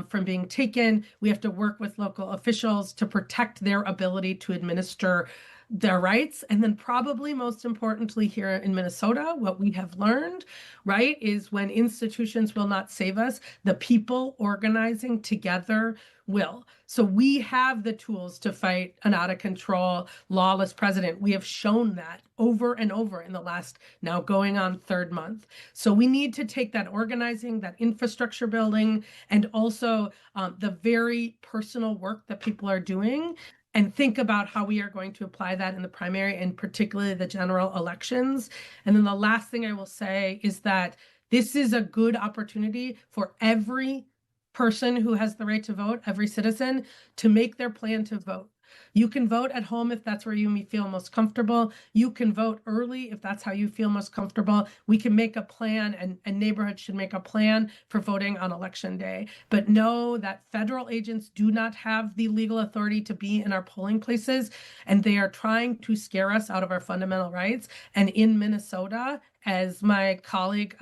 from being taken. We have to work with local officials to protect their ability to administer their rights. And then probably most importantly here in Minnesota, what we have learned, right, is when institutions will not save us, the people organizing together will. So we have the tools to fight an out of control, lawless president. We have shown that over and over in the last now going on third month. So we need to take that organizing, that infrastructure building, and also the very personal work that people are doing and think about how we are going to apply that in the primary and particularly the general elections. And then the last thing I will say is that this is a good opportunity for every person who has the right to vote, every citizen, to make their plan to vote. You can vote at home if that's where you feel most comfortable. You can vote early if that's how you feel most comfortable. We can make a plan, and neighborhoods should make a plan for voting on election day. But know that federal agents do not have the legal authority to be in our polling places, and they are trying to scare us out of our fundamental rights. And in Minnesota, as my colleague,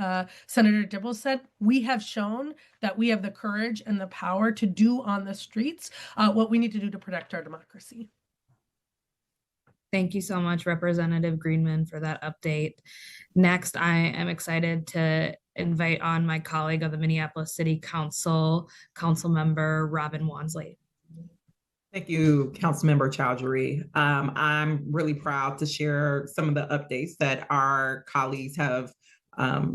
Senator Dibble said, we have shown that we have the courage and the power to do on the streets what we need to do to protect our democracy. Thank you so much, Representative Greenman, for that update. Next, I am excited to invite on my colleague of the Minneapolis City Council, Councilmember Robin Wansley. Thank you, Councilmember Chowdhury. I'm really proud to share some of the updates that our colleagues have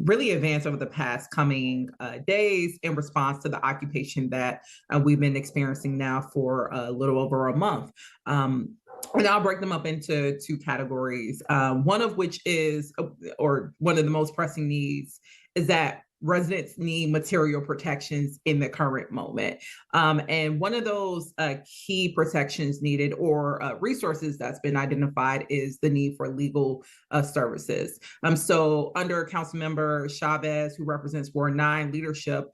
really advanced over the past coming days in response to the occupation that we've been experiencing now for a little over a month. And I'll break them up into two categories, one of which is, or one of the most pressing needs, is that residents need material protections in the current moment. And one of those key protections needed or resources that's been identified is the need for legal services. So under Councilmember Chavez, who represents Ward 9 leadership,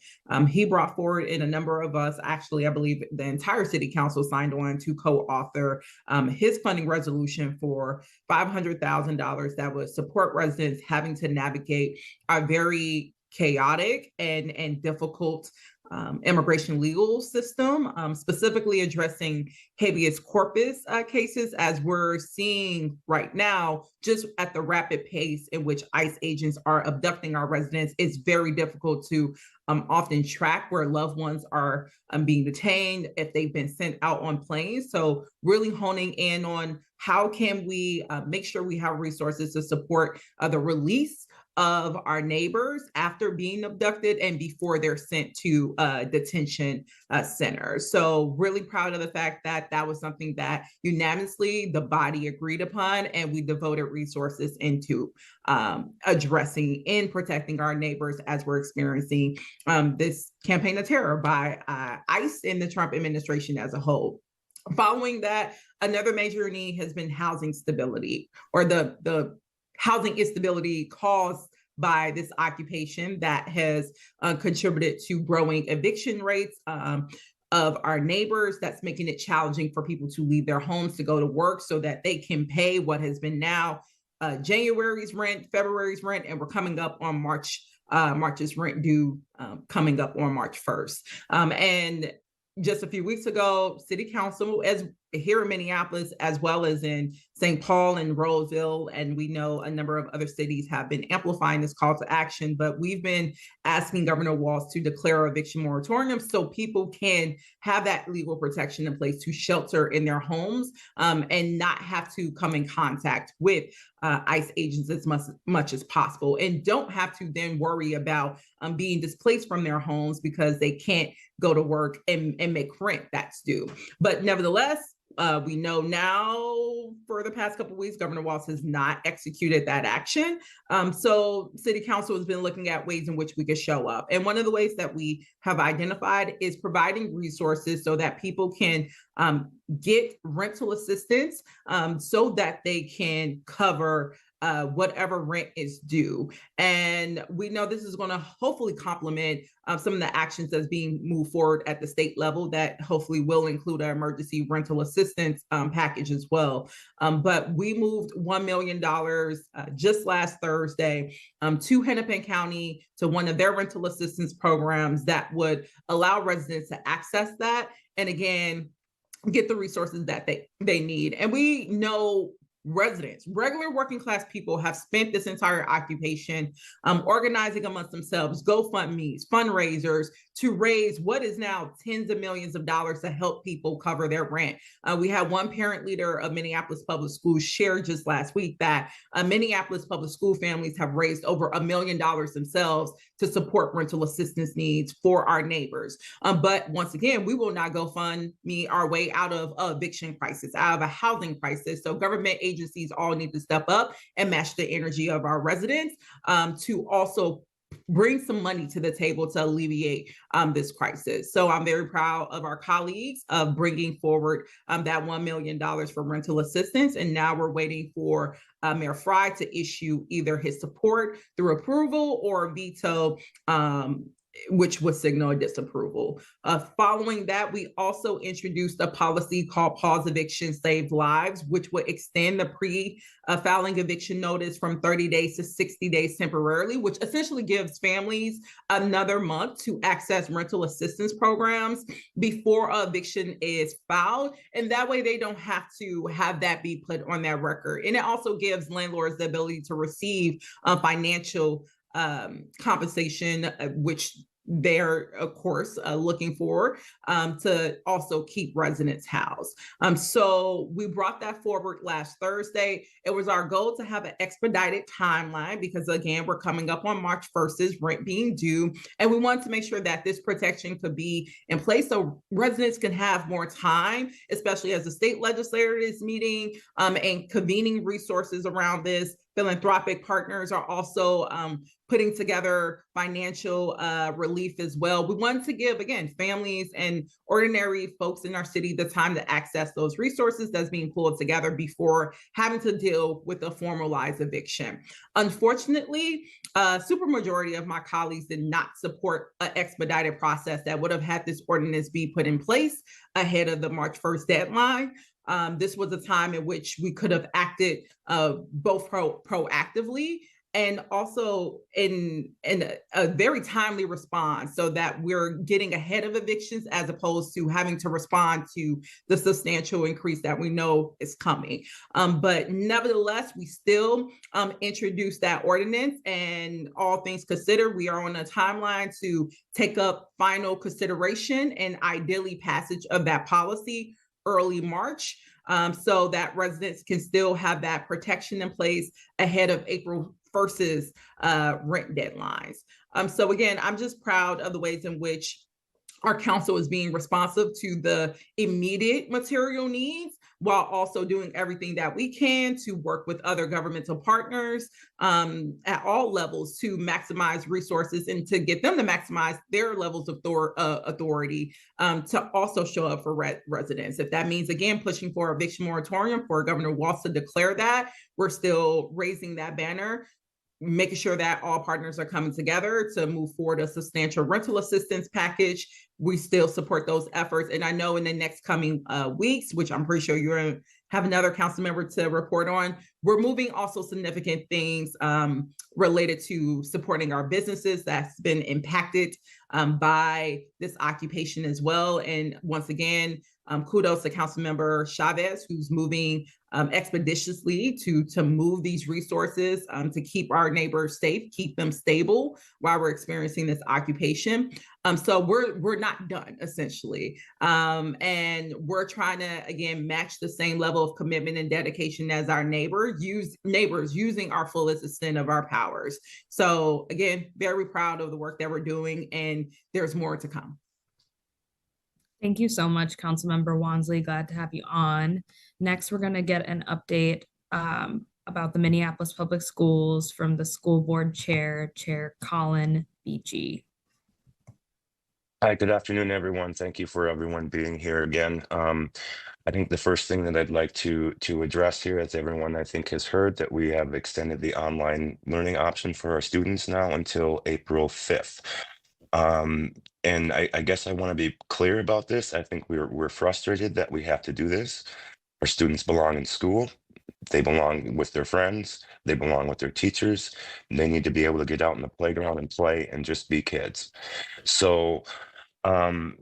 he brought forward, and a number of us, actually, I believe the entire city council signed on to co-author his funding resolution for $500,000 that would support residents having to navigate a very chaotic and difficult immigration legal system, specifically addressing habeas corpus cases, as we're seeing right now, just at the rapid pace in which ICE agents are abducting our residents. It's very difficult to often track where loved ones are being detained, if they've been sent out on planes. So really honing in on how can we make sure we have resources to support the release of our neighbors after being abducted and before they're sent to detention centers. So really proud of the fact that that was something that unanimously the body agreed upon, and we devoted resources into addressing and protecting our neighbors as we're experiencing this campaign of terror by ICE and the Trump administration as a whole. Following that, another major need has been housing stability, or the housing instability caused by this occupation that has contributed to growing eviction rates, of our neighbors. That's making it challenging for people to leave their homes to go to work so that they can pay what has been now January's rent, February's rent, and we're coming up on March's rent due coming up on March 1st. And just a few weeks ago, City Council, as here in Minneapolis, as well as in St. Paul and Roseville, and we know a number of other cities have been amplifying this call to action, but we've been asking Governor Walz to declare a eviction moratorium so people can have that legal protection in place to shelter in their homes and not have to come in contact with ICE agents as much as possible, and don't have to then worry about being displaced from their homes because they can't go to work and make rent that's due. But nevertheless, we know now for the past couple of weeks, Governor Walz has not executed that action. So City Council has been looking at ways in which we could show up. And one of the ways that we have identified is providing resources so that people can get rental assistance so that they can cover whatever rent is due. And we know this is going to hopefully complement some of the actions that's being moved forward at the state level that hopefully will include an emergency rental assistance package as well. But we moved $1 million just last Thursday to Hennepin County to one of their rental assistance programs that would allow residents to access that. And again, get the resources that they need. And we know residents, regular working class people have spent this entire occupation organizing amongst themselves, GoFundMe's, fundraisers to raise what is now tens of millions of dollars to help people cover their rent. We had one parent leader of Minneapolis Public Schools share just last week that Minneapolis Public School families have raised over $1 million themselves to support rental assistance needs for our neighbors. But once again, we will not GoFundMe our way out of an eviction crisis, out of a housing crisis. So government agencies all need to step up and match the energy of our residents to also bring some money to the table to alleviate this crisis. So I'm very proud of our colleagues of bringing forward that $1 million for rental assistance. And now we're waiting for Mayor Fry to issue either his support through approval or veto, which would signal a disapproval. Following that, we also introduced a policy called Pause Eviction Save Lives, which would extend the pre-filing eviction notice from 30 days to 60 days temporarily, which essentially gives families another month to access rental assistance programs before eviction is filed. And that way they don't have to have that be put on their record. And it also gives landlords the ability to receive financial compensation, which they're, of course, looking for to also keep residents housed. So we brought that forward last Thursday. It was our goal to have an expedited timeline because, again, we're coming up on March 1st, rent being due, and we wanted to make sure that this protection could be in place so residents can have more time, especially as the state legislature is meeting and convening resources around this. Philanthropic partners are also putting together financial relief as well. We want to give, again, families and ordinary folks in our city the time to access those resources that's being pulled together before having to deal with a formalized eviction. Unfortunately, a supermajority of my colleagues did not support an expedited process that would have had this ordinance be put in place ahead of the March 1st deadline. This was a time in which we could have acted both proactively and also in a very timely response so that we're getting ahead of evictions as opposed to having to respond to the substantial increase that we know is coming. But nevertheless, we still introduced that ordinance, and all things considered, we are on a timeline to take up final consideration and ideally passage of that policy early March, so that residents can still have that protection in place ahead of April 1st's rent deadlines. So again, I'm just proud of the ways in which our council is being responsive to the immediate material needs while also doing everything that we can to work with other governmental partners at all levels to maximize resources and to get them to maximize their levels of authority to also show up for residents. If that means, again, pushing for eviction moratorium for Governor Walz to declare that, we're still raising that banner. making sure that all partners are coming together to move forward a substantial rental assistance package. We still support those efforts. And I know in the next coming weeks, which I'm pretty sure you're going to have another council member to report on, we're moving also significant things related to supporting our businesses that's been impacted by this occupation as well. And once again, kudos to Councilmember Chavez, who's moving expeditiously to move these resources to keep our neighbors safe, keep them stable while we're experiencing this occupation. So we're not done, essentially. And we're trying to, again, match the same level of commitment and dedication as our neighbors using our fullest extent of our powers. So again, very proud of the work that we're doing, and there's more to come. Thank you so much, Councilmember Wansley. Glad to have you on. Next, we're going to get an update about the Minneapolis Public Schools from the school board chair, Chair Colin Beachy. Hi, good afternoon, everyone. Thank you for everyone being here again. I think the first thing that I'd like to address here, as everyone I think has heard, that we have extended the online learning option for our students now until April 5th. And I guess I want to be clear about this. I think we're frustrated that we have to do this. Our students belong in school. They belong with their friends. They belong with their teachers. They need to be able to get out in the playground and play and just be kids. So, but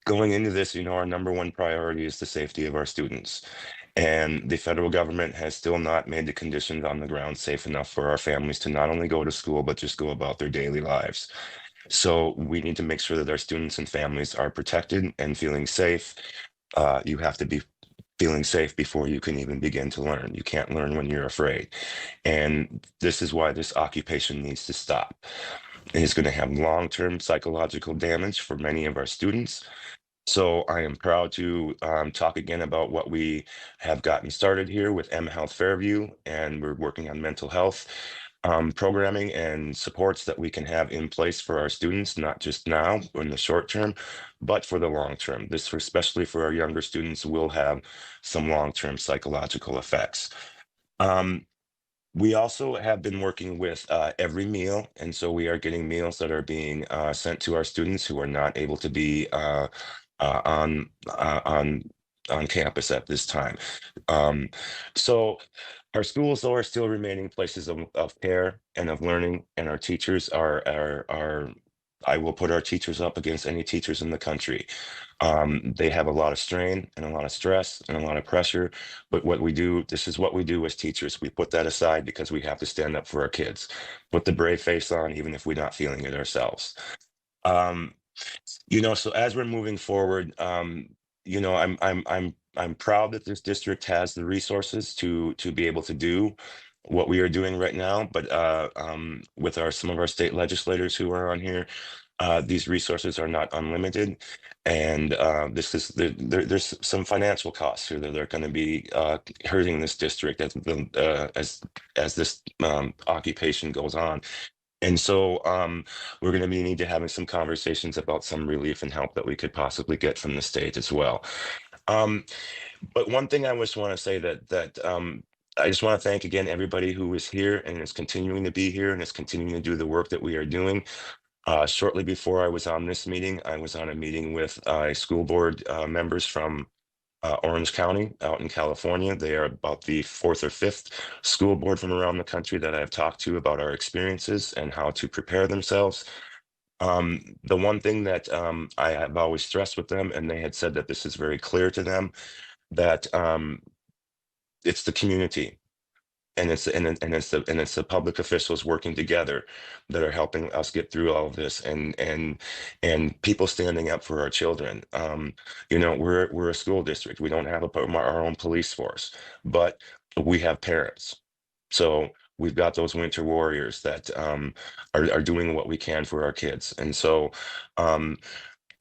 going into this, our number one priority is the safety of our students. And the federal government has still not made the conditions on the ground safe enough for our families to not only go to school, but just go about their daily lives. So we need to make sure that our students and families are protected and feeling safe. You have to be feeling safe before you can even begin to learn. You can't learn when you're afraid. And this is why this occupation needs to stop. It is going to have long-term psychological damage for many of our students. So I am proud to talk again about what we have gotten started here with M Health Fairview, and we're working on mental health programming and supports that we can have in place for our students, not just now in the short term, but for the long term. This, especially for our younger students, will have some long-term psychological effects. We also have been working with Every Meal, and so we are getting meals that are being sent to our students who are not able to be on campus at this time. So our schools, though, are still remaining places of care and of learning, and our teachers are I will put our teachers up against any teachers in the country. They have a lot of strain and a lot of stress and a lot of pressure, but this is what we do as teachers. We put that aside because we have to stand up for our kids, put the brave face on, even if we're not feeling it ourselves. So as we're moving forward, I'm proud that this district has the resources to be able to do what we are doing right now. But with some of our state legislators who are on here, these resources are not unlimited, and there's some financial costs here that are going to be hurting this district as this occupation goes on. And so we're going to need to having some conversations about some relief and help that we could possibly get from the state as well. But one thing I just want to say that I just want to thank again everybody who is here and is continuing to be here and is continuing to do the work that we are doing. Shortly before I was on this meeting, I was on a meeting with school board members from Orange County out in California. They are about the 4th or 5th school board from around the country that I've talked to about our experiences and how to prepare themselves. The one thing that I have always stressed with them, and they had said that this is very clear to them, that it's the community. And it's the public officials working together that are helping us get through all of this, and people standing up for our children. We're a school district. We don't have our own police force, but we have parents. So we've got those winter warriors that are doing what we can for our kids. And so I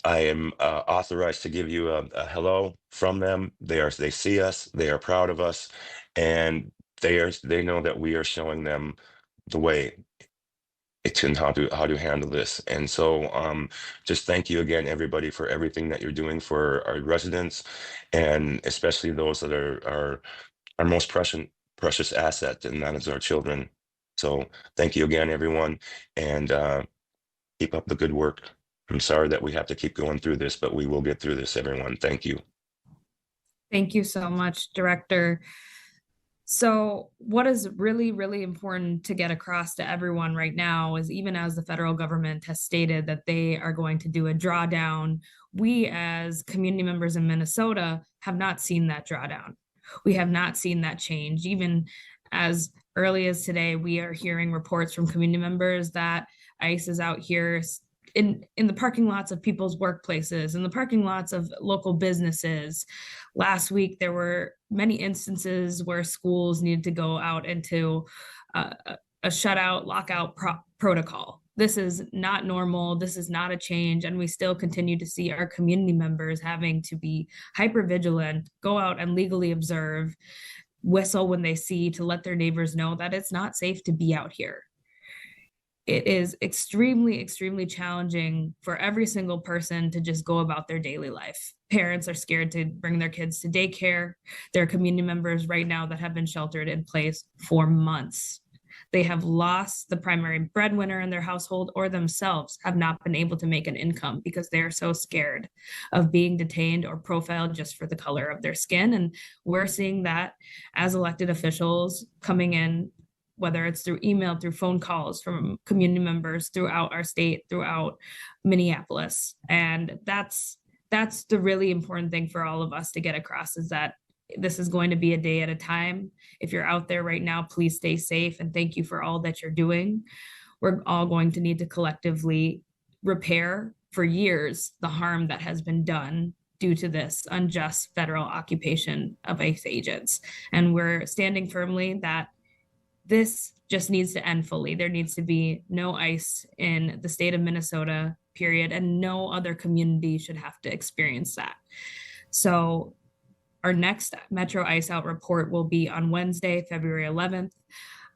am authorized to give you a hello from them. They see us. They are proud of us, and they know that we are showing them the way and how to handle this. And so just thank you again, everybody, for everything that you're doing for our residents, and especially those that are most precious asset, and that is our children. So thank you again, everyone, and keep up the good work. I'm sorry that we have to keep going through this, but we will get through this, everyone. Thank you. Thank you so much, Director. So what is really, really important to get across to everyone right now is, even as the federal government has stated that they are going to do a drawdown, we as community members in Minnesota have not seen that drawdown. We have not seen that change. Even as early as today, we are hearing reports from community members that ICE is out here in the parking lots of people's workplaces, in the parking lots of local businesses. Last week, there were many instances where schools needed to go out into a shutout, lockout protocol. This is not normal. This is not a change. And we still continue to see our community members having to be hyper vigilant, go out and legally observe, whistle when they see, to let their neighbors know that it's not safe to be out here. It is extremely, extremely challenging for every single person to just go about their daily life. Parents are scared to bring their kids to daycare. There are community members right now that have been sheltered in place for months. They have lost the primary breadwinner in their household, or themselves have not been able to make an income because they are so scared of being detained or profiled just for the color of their skin. And we're seeing that as elected officials coming in, whether it's through email, through phone calls from community members throughout our state, throughout Minneapolis. And that's the really important thing for all of us to get across, is that this is going to be a day at a time. If you're out there right now, please stay safe, and thank you for all that you're doing. We're all going to need to collectively repair for years the harm that has been done due to this unjust federal occupation of ICE agents. And we're standing firmly that this just needs to end fully. There needs to be no ICE in the state of Minnesota, period, and no other community should have to experience that. So our next Metro ICE Out report will be on Wednesday, February 11th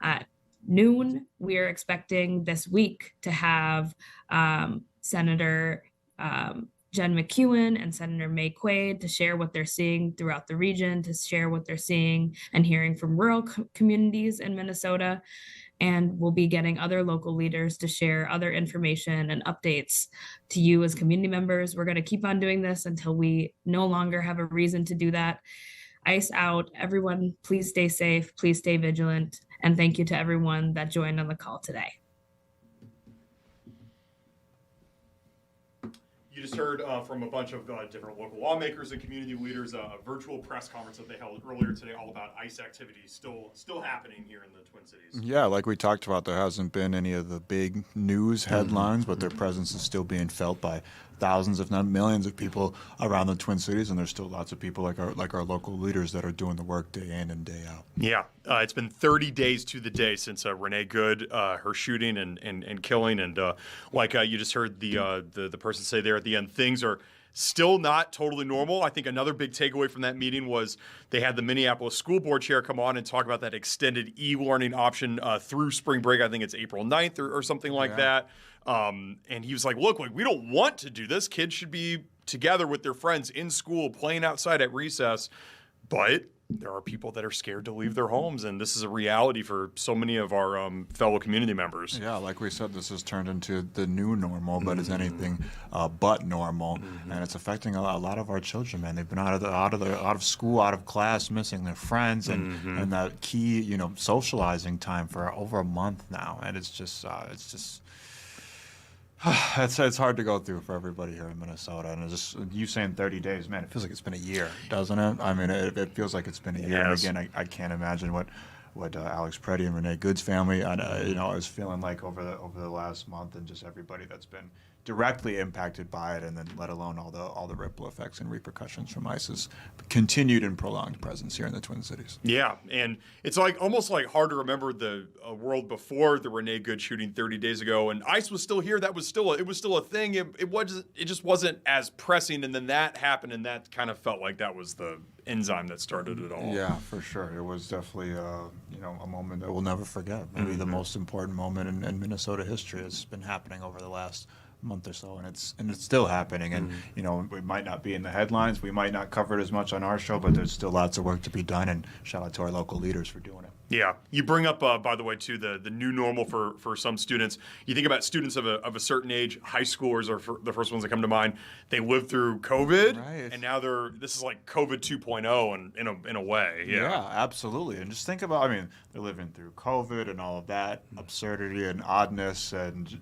at noon. We are expecting this week to have Senator Jen McEwen and Senator May Quaid to share what they're seeing throughout the region, to share what they're seeing and hearing from rural communities in Minnesota. And we'll be getting other local leaders to share other information and updates to you as community members. We're going to keep on doing this until we no longer have a reason to do that. ICE out. Everyone, please stay safe. Please stay vigilant. And thank you to everyone that joined on the call today. You just heard from a bunch of different local lawmakers and community leaders, a virtual press conference that they held earlier today, all about ICE activities still happening here in the Twin Cities. Yeah, like we talked about, there hasn't been any of the big news headlines, but their presence is still being felt by thousands, if not millions, of people around the Twin Cities, and there's still lots of people like our local leaders that are doing the work day in and day out. Yeah, it's been 30 days to the day since Renee Good, her shooting and killing, and like you just heard the person say there at the end, things are still not totally normal. I think another big takeaway from that meeting was they had the Minneapolis School Board chair come on and talk about that extended e-learning option through spring break. I think it's April 9th or something like that. And he was like, look, we don't want to do this. Kids should be together with their friends in school, playing outside at recess. But there are people that are scared to leave their homes, and this is a reality for so many of our fellow community members. Yeah, like we said, this has turned into the new normal, but is anything but normal, and it's affecting a lot of our children. Man, they've been out of school, out of class, missing their friends, and that key, socializing time for over a month now, and it's just. It's hard to go through for everybody here in Minnesota, and it's just you saying 30 days, man. It feels like it's been a year, doesn't it? I mean, it feels like it's been a year. Yes. And again, I can't imagine what Alex Preddy and Renee Good's family, I was feeling like over the last month, and just everybody that's been directly impacted by it, and then let alone all the ripple effects and repercussions from ICE's continued and prolonged presence here in the Twin Cities. Yeah, and it's almost like hard to remember the world before the Renee Good shooting 30 days ago, and ICE was still here. It was still a thing. It just wasn't as pressing, and then that happened, and that kind of felt like that was the enzyme that started it all. Yeah, for sure. It was definitely a moment that we'll never forget. Maybe the most important moment in Minnesota history has been happening over the last month or so, and it's still happening. And you know, we might not be in the headlines, we might not cover it as much on our show, but there's still lots of work to be done. And shout out to our local leaders for doing it. Yeah, you bring up, by the way, too, the new normal for some students. You think about students of a certain age, high schoolers are the first ones that come to mind. They lived through COVID, Right. and now this is like COVID 2.0 in a way. Yeah, absolutely. And just think about, I mean, they're living through COVID and all of that absurdity and oddness and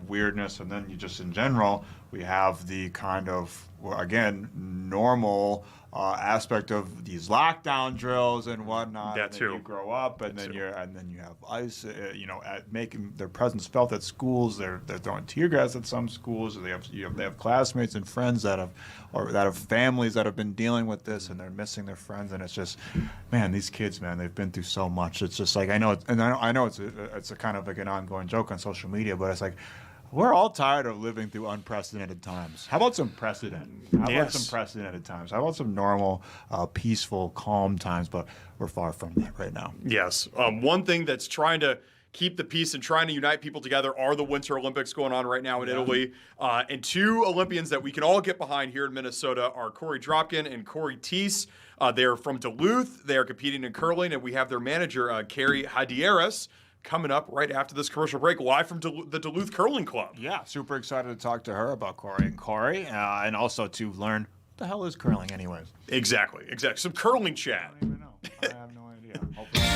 weirdness. And then you just, in general, we have the kind of, well, again, normal aspect of these lockdown drills and whatnot. That and then too. You grow up, and then you have ICE, making their presence felt at schools. They're throwing tear gas at some schools. They have classmates and friends that have families that have been dealing with this, and they're missing their friends. And it's just, man, these kids, man, they've been through so much. It's just like I know it's a kind of like an ongoing joke on social media, but it's like, we're all tired of living through unprecedented times. How about some precedent? How about some precedented times? How about some normal, peaceful, calm times? But we're far from that right now. Yes. One thing that's trying to keep the peace and trying to unite people together are the Winter Olympics going on right now in Italy. And two Olympians that we can all get behind here in Minnesota are Corey Dropkin and Corey Teese. They're from Duluth. They are competing in curling, and we have their manager, Carrie Hadieras, coming up right after this commercial break, live from the Duluth Curling Club. Yeah, super excited to talk to her about Korey and Cory, and also to learn what the hell is curling anyways. Exactly. Some curling chat. I don't even know. I have no idea. Hopefully.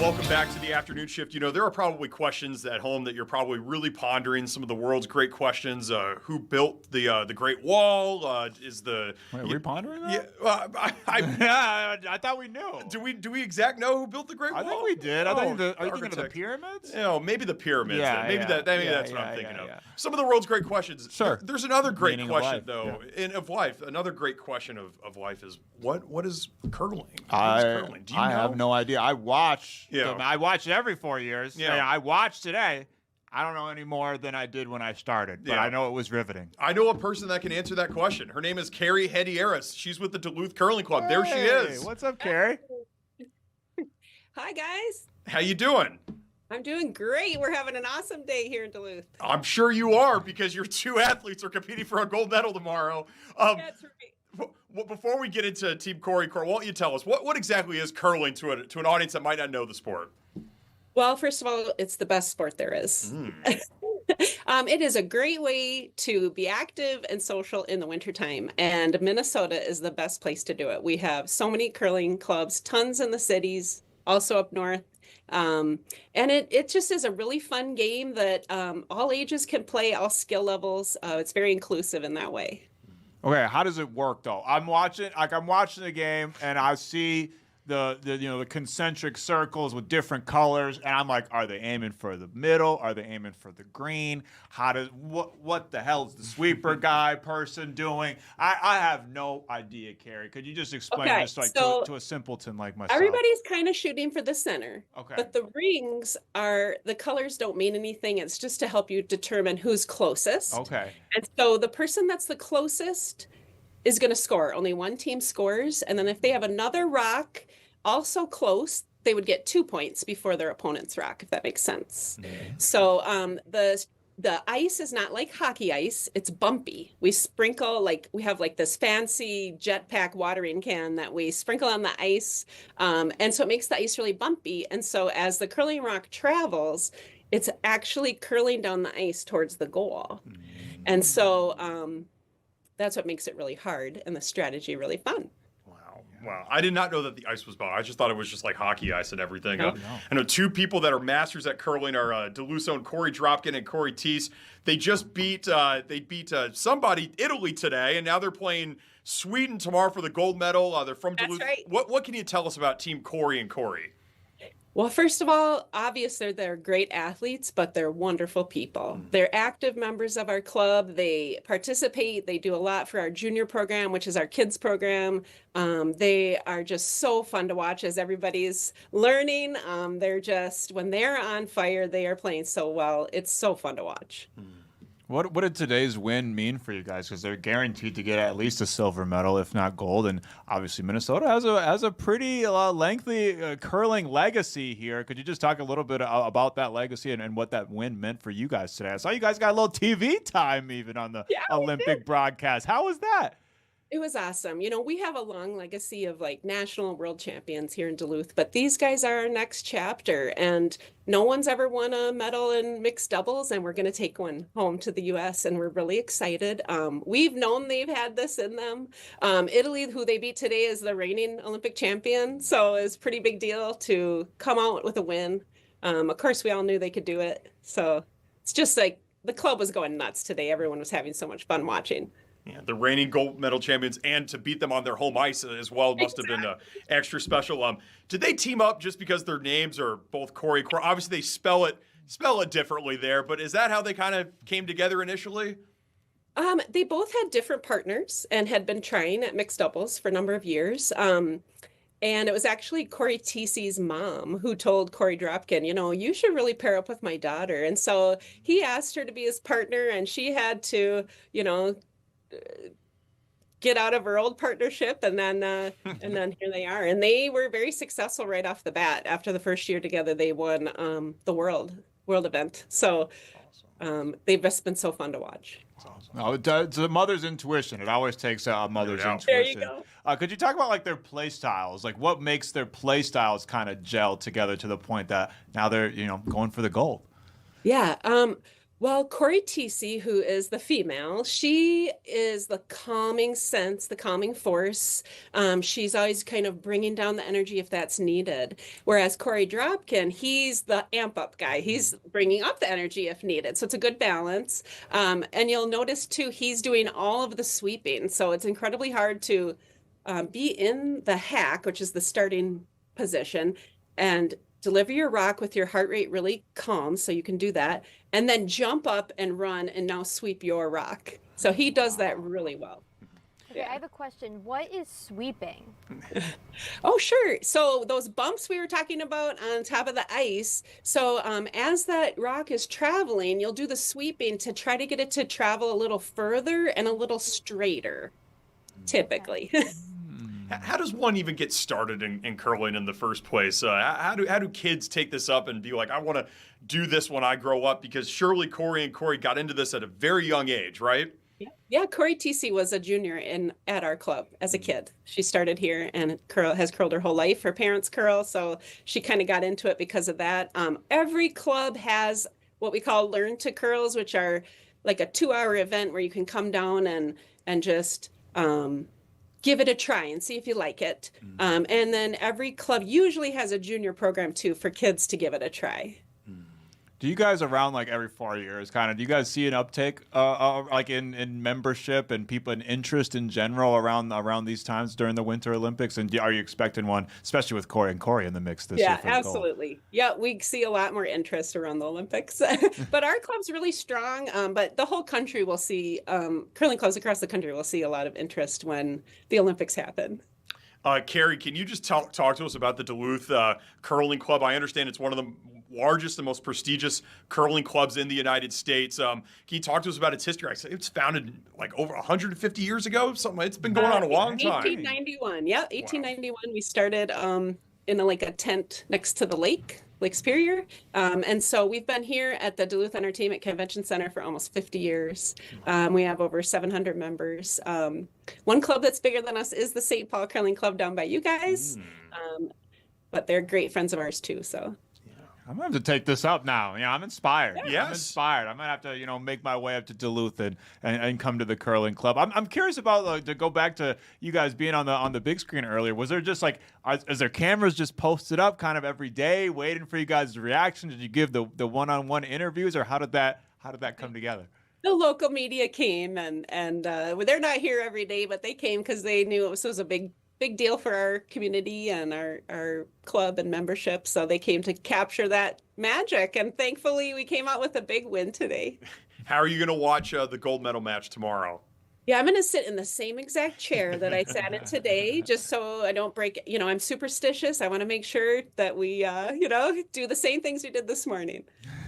Welcome back to the afternoon shift. You know, there are probably questions at home that you're probably really pondering. Some of the world's great questions. Who built the Great Wall? Wait, are we pondering that? Yeah, I thought we knew. do we exact know who built the Great Wall? I think we did. Are you thinking of the architect. pyramids? You know, maybe the pyramids. Yeah, Maybe yeah. that's what I'm thinking of. Some of the world's great questions. Sure. There's another great Meaning of question life, though. Of life. Another great question of life is what is curling? What is I curling? Do you know? have no idea. I watch. Yeah. I watch every 4 years. Yeah. And I watch today. I don't know any more than I did when I started, but Yeah. I know it was riveting. I know a person that can answer that question. Her name is Carrie Hadieras. She's with the Duluth Curling Club. There she is. What's up, Carrie? Hi, guys. How you doing? I'm doing great. We're having an awesome day here in Duluth. I'm sure you are, because your two athletes are competing for a gold medal tomorrow. That's right. Before we get into Team Korey, why don't you tell us what exactly is curling to an audience that might not know the sport? Well, first of all, it's the best sport there is. It is a great way to be active and social in the wintertime, and Minnesota is the best place to do it. We have so many curling clubs, tons in the cities, also up north. And it just is a really fun game that all ages can play, all skill levels. It's very inclusive in that way. Okay, how does it work though? I'm watching the game and I see the concentric circles with different colors, and I'm like, are they aiming for the middle? Are they aiming for the green? What the hell is the sweeper guy person doing? I have no idea, Carrie. Could you just explain to a simpleton like myself? Everybody's kind of shooting for the center. Okay. But the rings the colors don't mean anything. It's just to help you determine who's closest. Okay. And so the person that's the closest is going to score. Only one team scores. And then if they have another rock also close, they would get 2 points before their opponent's rock, if that makes sense. So the ice is not like hockey ice. It's bumpy. We sprinkle, we have this fancy jetpack watering can that we sprinkle on the ice. And so it makes the ice really bumpy. And so as the curling rock travels, it's actually curling down the ice towards the goal. And so that's what makes it really hard and the strategy really fun. Wow. I did not know that the ice was bumpy. I just thought it was just like hockey ice and everything. No. I know two people that are masters at curling are Duluth's own Corey Dropkin and Corey Teese. They just beat somebody, Italy, today, and now they're playing Sweden tomorrow for the gold medal. They're from Duluth. That's right. What can you tell us about Team Korey and Cory? Well, first of all, obviously they're great athletes, but they're wonderful people. They're active members of our club. They participate. They do a lot for our junior program, which is our kids program. They are just so fun to watch as everybody's learning. When they're on fire, they are playing so well. It's so fun to watch. What did today's win mean for you guys? Because they're guaranteed to get at least a silver medal, if not gold. And obviously Minnesota has a pretty lengthy curling legacy here. Could you just talk a little bit about that legacy and what that win meant for you guys today? I saw you guys got a little TV time even on the Olympic broadcast. How was that? It was awesome. We have a long legacy of national and world champions here in Duluth, but these guys are our next chapter, and no one's ever won a medal in mixed doubles, and we're going to take one home to the U.S., and we're really excited. We've known they've had this in them. Italy, who they beat today, is the reigning Olympic champion, so it's a pretty big deal to come out with a win. Of course, we all knew they could do it, so it's just the club was going nuts today. Everyone was having so much fun watching. Yeah, the reigning gold medal champions, and to beat them on their home ice as well must have been extra special. Did they team up just because their names are both Corey? Obviously, they spell it differently there, but is that how they kind of came together initially? They both had different partners and had been trying at mixed doubles for a number of years. And it was actually Corey Teese's mom who told Corey Dropkin, you should really pair up with my daughter. And so he asked her to be his partner, and she had to, get out of her old partnership, and then here they are, and they were very successful right off the bat. After the first year together, they won the world event. So they've just been so fun to watch. No, it's a mother's intuition. It always takes a mother's intuition. There you go. Could you talk about their play styles? What makes their play styles kind of gel together to the point that now they're going for the gold? Yeah. Well, Corey Teese, who is the female, she is the calming sense, the calming force. She's always kind of bringing down the energy if that's needed. Whereas Corey Dropkin, he's the amp up guy. He's bringing up the energy if needed. So it's a good balance. And you'll notice too, he's doing all of the sweeping. So it's incredibly hard to be in the hack, which is the starting position, and deliver your rock with your heart rate really calm, so you can do that, and then jump up and run and now sweep your rock. So he does that really well. Okay, I have a question. What is sweeping? Oh, sure. So those bumps we were talking about on top of the ice. So as that rock is traveling, you'll do the sweeping to try to get it to travel a little further and a little straighter, typically. How does one even get started in curling in the first place? How do kids take this up and be like, I want to do this when I grow up? Because surely Korey and Cory got into this at a very young age, right? Yeah, Corey TC was a junior at our club as a kid. She started here and has curled her whole life. Her parents curl, so she kind of got into it because of that. Every club has what we call Learn to Curls, which are like a 2-hour event where you can come down and just give it a try and see if you like it. And then every club usually has a junior program too for kids to give it a try. Do you guys around like every 4 years do you guys see an uptake like in membership and people and interest in general around these times during the Winter Olympics? And are you expecting one, especially with Korey and Cory in the mix this year? Yeah, absolutely. Yeah, we see a lot more interest around the Olympics. But our club's really strong. But the whole country will see, curling clubs across the country will see a lot of interest when the Olympics happen. Carrie, can you just talk to us about the Duluth Curling Club? I understand it's one of the largest and most prestigious curling clubs in the United States. Can you talk to us about its history? I said it's founded like over 150 years ago. Something. It's been going on a long time. 1891. Yeah, 1891. Wow. We started in a tent next to the Lake Superior. And so we've been here at the Duluth Entertainment Convention Center for almost 50 years. We have over 700 members. One club that's bigger than us is the St. Paul Curling Club down by you guys. But they're great friends of ours too, so. I'm going to have to take this up now. I'm inspired. Yes. I'm inspired. I might have to, make my way up to Duluth and come to the curling club. I'm curious about to go back to you guys being on the big screen earlier. Was there just is there cameras just posted up kind of every day, waiting for you guys' reaction? Did you give the one-on-one interviews, or how did that come together? The local media came, and they're not here every day, but they came because they knew it was a big deal for our community and our club and membership. So they came to capture that magic. And thankfully, we came out with a big win today. How are you going to watch the gold medal match tomorrow? Yeah, I'm going to sit in the same exact chair that I sat in today, just so I don't break. I'm superstitious. I want to make sure that we, do the same things we did this morning.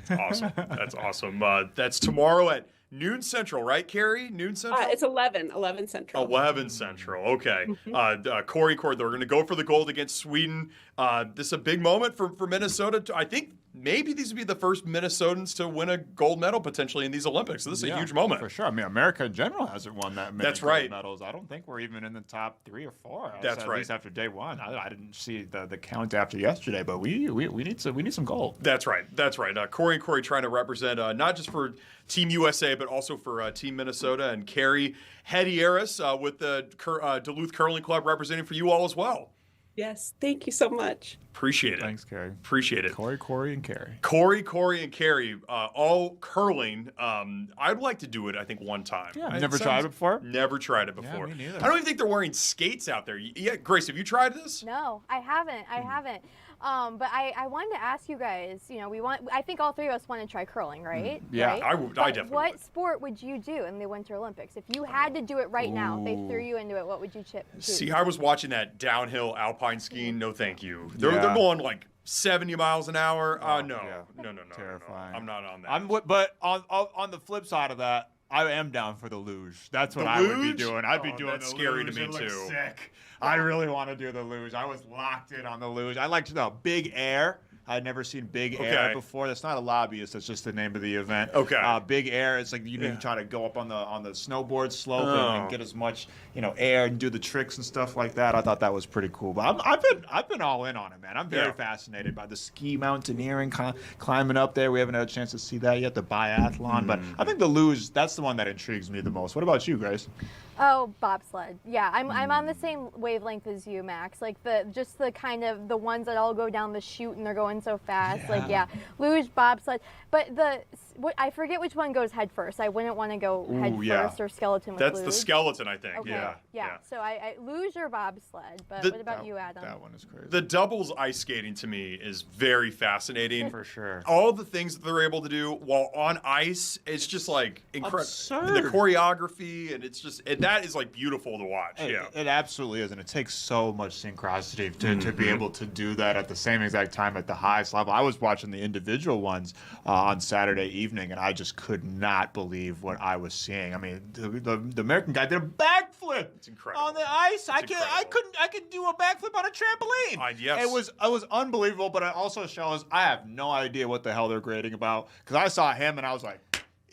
Awesome. That's awesome. That's tomorrow at noon Central, right, Carrie? Noon Central? It's 11 Central. 11 Central. Okay. Korey, they're going to go for the gold against Sweden. This is a big moment for Minnesota. I think maybe these would be the first Minnesotans to win a gold medal potentially in these Olympics. So this is a huge moment. For sure. I mean, America in general hasn't won that many gold medals. I don't think we're even in the top 3 or 4. That's right. At least after day one. I didn't see the count after yesterday, but we need some gold. That's right. Korey and Cory trying to represent not just for Team USA, but also for Team Minnesota, and Carrie Hedieris with the Duluth Curling Club representing for you all as well. Yes, thank you so much. Appreciate it. Thanks, Carrie. Appreciate it. Korey, and Carrie. Korey, and Carrie, all curling. I'd like to do it, I think, one time. Yeah, never tried it before? Never tried it before. Yeah, me neither. I don't even think they're wearing skates out there. Yeah, Grace, have you tried this? No, I haven't. But I wanted to ask you guys, I think all 3 of us want to try curling, right? Yeah, right? I definitely What would. sport would you do in the Winter Olympics? If you had to do it right now, if they threw you into it, what would you choose? See, I was watching that downhill alpine skiing. No, thank you. They're going like 70 miles an hour. No. Terrifying. I'm not on that. But on the flip side of that, I am down for the luge. That's what I would be doing. I'd be doing that's the scary luge. to me It looks too. Sick. I really want to do the luge. I was locked in on the luge. I liked the big air. I'd never seen big air before. That's not a lobbyist. That's just the name of the event. Okay. Big air. It's like you try to go up on the snowboard slope and get as much air and do the tricks and stuff like that. I thought that was pretty cool. But I've been all in on it, man. I'm very fascinated by the ski mountaineering, climbing up there. We haven't had a chance to see that yet. The biathlon, but I think the luge. That's the one that intrigues me the most. What about you, Grace? Oh, bobsled. Yeah, I'm on the same wavelength as you, Max. Like the kind of the ones that all go down the chute and they're going so fast. Luge, bobsled. But I forget which one goes head first. I wouldn't want to go head first or skeleton with That's luge. the skeleton, I think. Okay. Yeah. So I luge or bobsled. But what about you, Adam? That one is crazy. The doubles ice skating to me is very fascinating. For sure. All the things that they're able to do while on ice, it's just like incredible. Absurd. The choreography, and it's just that is like beautiful to watch. It absolutely is, and it takes so much synchronicity to be able to do that at the same exact time at the highest level. I was watching the individual ones on Saturday evening, and I just could not believe what I was seeing. I mean, the American guy did a backflip. It's incredible on the ice. I incredible. could do a backflip on a trampoline. Yes. It was unbelievable, but it also shows I have no idea what the hell they're grading about, because I saw him and I was like,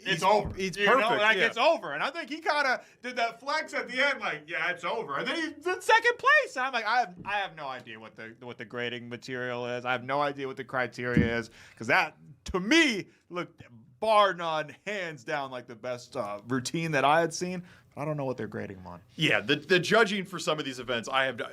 it's over. It's you perfect. know, like yeah. it's over. And I think he kind of did that flex at the end, like, yeah, it's over. And then he did second place. And I'm like, I have no idea what the grading material is. I have no idea what the criteria is, because that to me looked bar none, hands down, like the best routine that I had seen. I don't know what they're grading them on. Yeah, the judging for some of these events,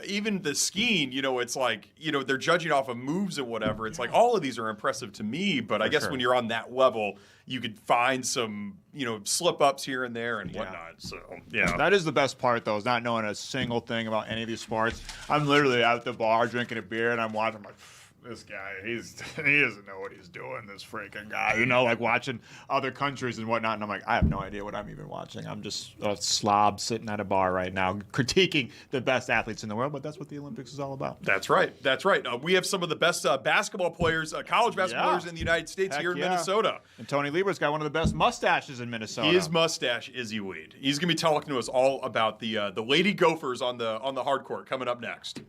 even the skiing, it's like, they're judging off of moves and whatever. It's like all of these are impressive to me, but I guess when you're on that level, you could find some, slip ups here and there and whatnot. So, yeah. That is the best part, though, is not knowing a single thing about any of these sports. I'm literally at the bar drinking a beer and I'm watching, I'm like, this guy, he doesn't know what he's doing, this freaking guy. Like watching other countries and whatnot. And I'm like, I have no idea what I'm even watching. I'm just a slob sitting at a bar right now critiquing the best athletes in the world. But that's what the Olympics is all about. That's right. We have some of the best basketball players, college basketball players in the United States here in Minnesota. And Tony Lieber's got one of the best mustaches in Minnesota. His mustache is elite. He's going to be talking to us all about the Lady Gophers on the hard court coming up next.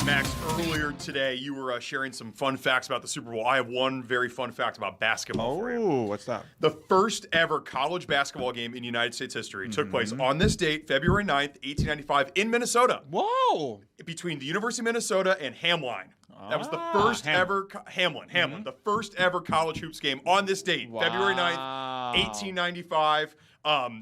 Max, earlier today you were sharing some fun facts about the Super Bowl. I have one very fun fact about basketball for you. Oh, what's that? The first ever college basketball game in United States history took place on this date, February 9th, 1895, in Minnesota. Whoa! Between the University of Minnesota and Hamline. That was the first ever Hamlin, the first ever college hoops game on this date, February 9th, 1895.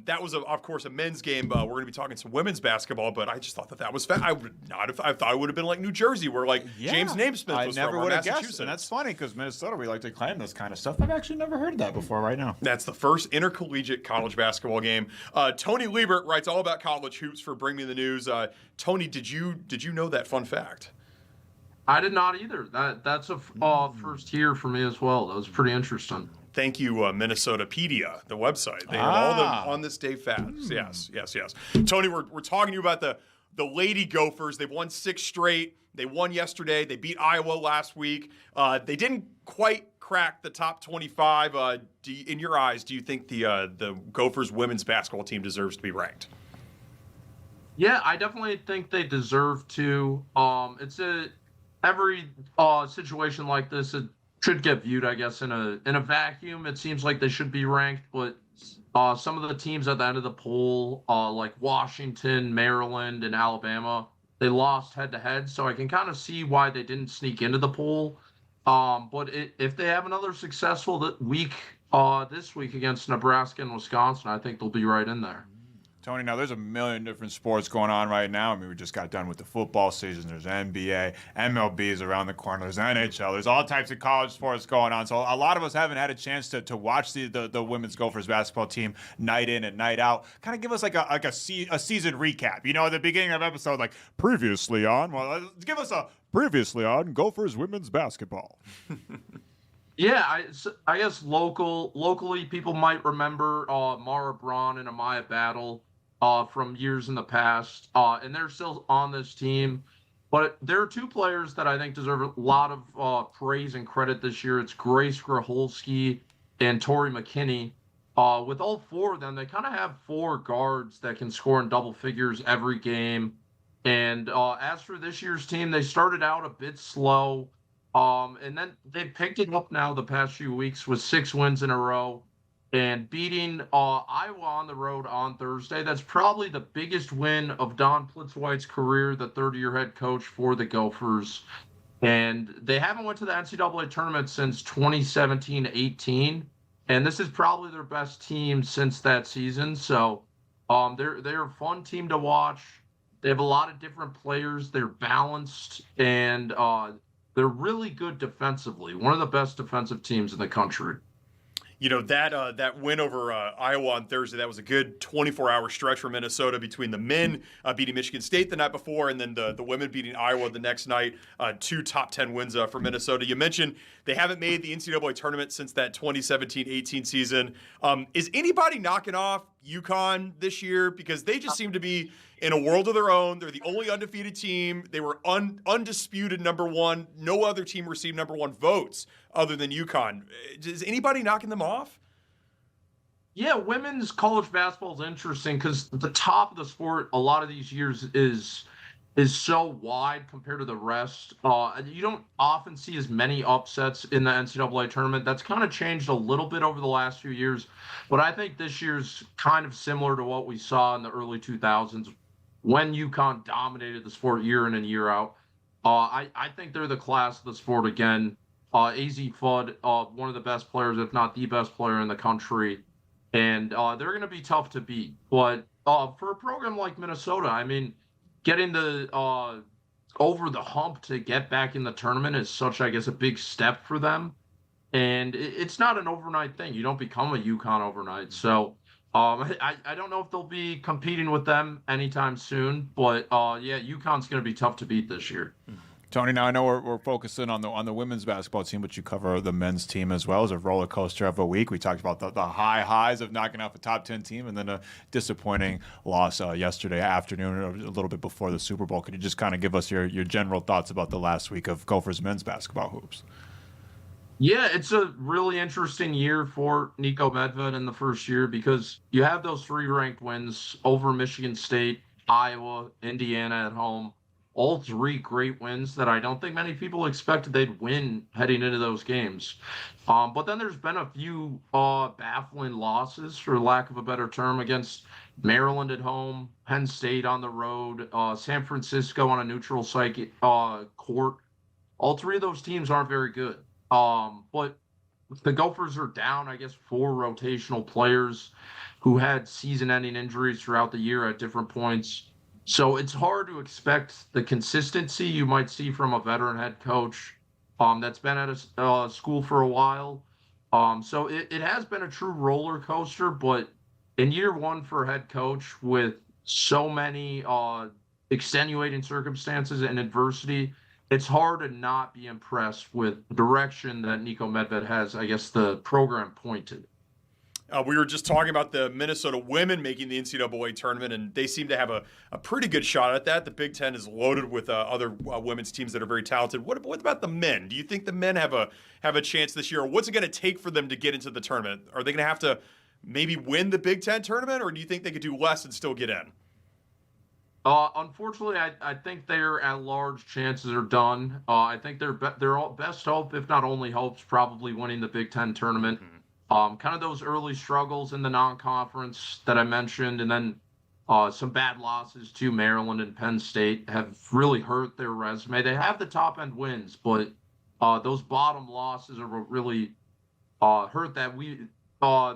That was, of course, a men's game. We're going to be talking some women's basketball, but I just thought that was I would not have. I thought it would have been like New Jersey, where James Naismith was I never from, or would have Massachusetts. guessed, and that's funny because Minnesota, we like to claim this kind of stuff. I've actually never heard that before. Right now, that's the first intercollegiate college basketball game. Tony Liebert writes all about college hoops for Bring Me the News. Tony, did you know that fun fact? I did not either. That's a first here for me as well. That was pretty interesting. Thank you, Minnesotapedia, the website. They have all the on this day facts. Yes. Tony, we're talking to you about the Lady Gophers. They've won 6 straight. They won yesterday. They beat Iowa last week. They didn't quite crack the top 25. In your eyes, do you think the Gophers women's basketball team deserves to be ranked? Yeah, I definitely think they deserve to. Every situation like this, it should get viewed, I guess, in a vacuum. It seems like they should be ranked, but some of the teams at the end of the poll, like Washington, Maryland, and Alabama, they lost head to head. So I can kind of see why they didn't sneak into the poll. But if they have another successful week this week against Nebraska and Wisconsin, I think they'll be right in there. Tony, now there's a million different sports going on right now. I mean, we just got done with the football season. There's NBA, MLB is around the corner. There's NHL. There's all types of college sports going on. So a lot of us haven't had a chance to watch the women's Gophers basketball team night in and night out. Kind of give us like a season recap. You know, at the beginning of the episode, like previously on. Well, give us a previously on Gophers women's basketball. Yeah, I guess locally people might remember Mara Braun and Amaya Battle from years in the past, and they're still on this team. But there are 2 players that I think deserve a lot of praise and credit this year. It's Grace Graholski and Tori McKinney. With all 4 of them, they kind of have 4 guards that can score in double figures every game. And as for this year's team, they started out a bit slow. And then they picked it up now the past few weeks with 6 wins in a row and beating Iowa on the road on Thursday. That's probably the biggest win of Don Plitzwhite's career, the 30-year head coach for the Gophers. And they haven't went to the NCAA tournament since 2017-18. And this is probably their best team since that season. So they're a fun team to watch. They have a lot of different players. They're balanced, and they're really good defensively. One of the best defensive teams in the country. You know, that win over Iowa on Thursday, that was a good 24-hour stretch for Minnesota between the men beating Michigan State the night before and then the women beating Iowa the next night. 2 top 10 wins for Minnesota. You mentioned they haven't made the NCAA tournament since that 2017-18 season. Is anybody knocking off UConn this year? Because they just seem to be in a world of their own. They're the only undefeated team. They were undisputed number 1. No other team received number 1 votes other than UConn. Is anybody knocking them off? Yeah, women's college basketball is interesting because the top of the sport a lot of these years is so wide compared to the rest. You don't often see as many upsets in the NCAA tournament. That's kind of changed a little bit over the last few years. But I think this year's kind of similar to what we saw in the early 2000s when UConn dominated the sport year in and year out. I think they're the class of the sport again. AZ Fudd, one of the best players, if not the best player in the country. And they're going to be tough to beat. But for a program like Minnesota, I mean, getting the over the hump to get back in the tournament is such, I guess, a big step for them. And it's not an overnight thing. You don't become a UConn overnight. So I don't know if they'll be competing with them anytime soon. But, yeah, UConn's going to be tough to beat this year. Tony, now I know we're focusing on the women's basketball team, but you cover the men's team as well. As a roller coaster of a week. We talked about the highs of knocking off a top 10 team and then a disappointing loss yesterday afternoon, a little bit before the Super Bowl. Could you just kind of give us your general thoughts about the last week of Gophers men's basketball hoops? Yeah, it's a really interesting year for Nico Medved in the first year because you have those 3 ranked wins over Michigan State, Iowa, Indiana at home. All 3 great wins that I don't think many people expected they'd win heading into those games. But then there's been a few baffling losses, for lack of a better term, against Maryland at home, Penn State on the road, San Francisco on a neutral site court. All 3 of those teams aren't very good. But the Gophers are down, I guess, 4 rotational players who had season-ending injuries throughout the year at different points. So it's hard to expect the consistency you might see from a veteran head coach that's been at a school for a while. So it has been a true roller coaster, but in year 1 for a head coach with so many extenuating circumstances and adversity, it's hard to not be impressed with the direction that Nico Medved has, I guess, the program pointed. We were just talking about the Minnesota women making the NCAA tournament, and they seem to have a pretty good shot at that. The Big Ten is loaded with other women's teams that are very talented. What about the men? Do you think the men have a chance this year? Or what's it going to take for them to get into the tournament? Are they going to have to maybe win the Big Ten tournament, or do you think they could do less and still get in? Unfortunately, I think their at-large chances are done. I think their all best hope, if not only hope, is probably winning the Big Ten tournament. Kind of those early struggles in the non-conference that I mentioned, and then some bad losses to Maryland and Penn State have really hurt their resume. They have the top-end wins, but those bottom losses are what really hurt that. We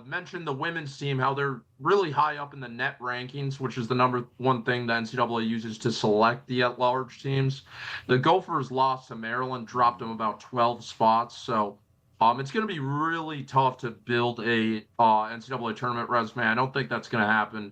mentioned the women's team, how they're really high up in the net rankings, which is the number one thing the NCAA uses to select the at-large teams. The Gophers lost to Maryland, dropped them about 12 spots, so it's going to be really tough to build a NCAA tournament resume. I don't think that's going to happen.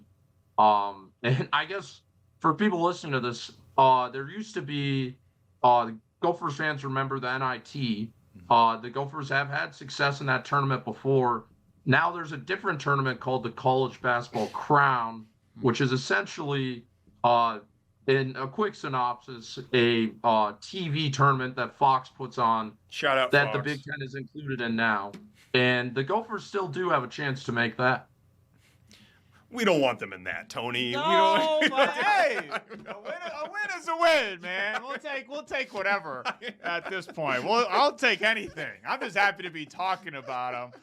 And I guess for people listening to this, there used to be Gophers fans remember the NIT. The Gophers have had success in that tournament before. Now there's a different tournament called the College Basketball Crown, which is essentially, in a quick synopsis, a TV tournament that Fox puts on. Shout out that Fox. The Big Ten is included in now. And the Gophers still do have a chance to make that. We don't want them in that, Tony. No, but hey, a win is a win, man. We'll take whatever at this point. I'll take anything. I'm just happy to be talking about them.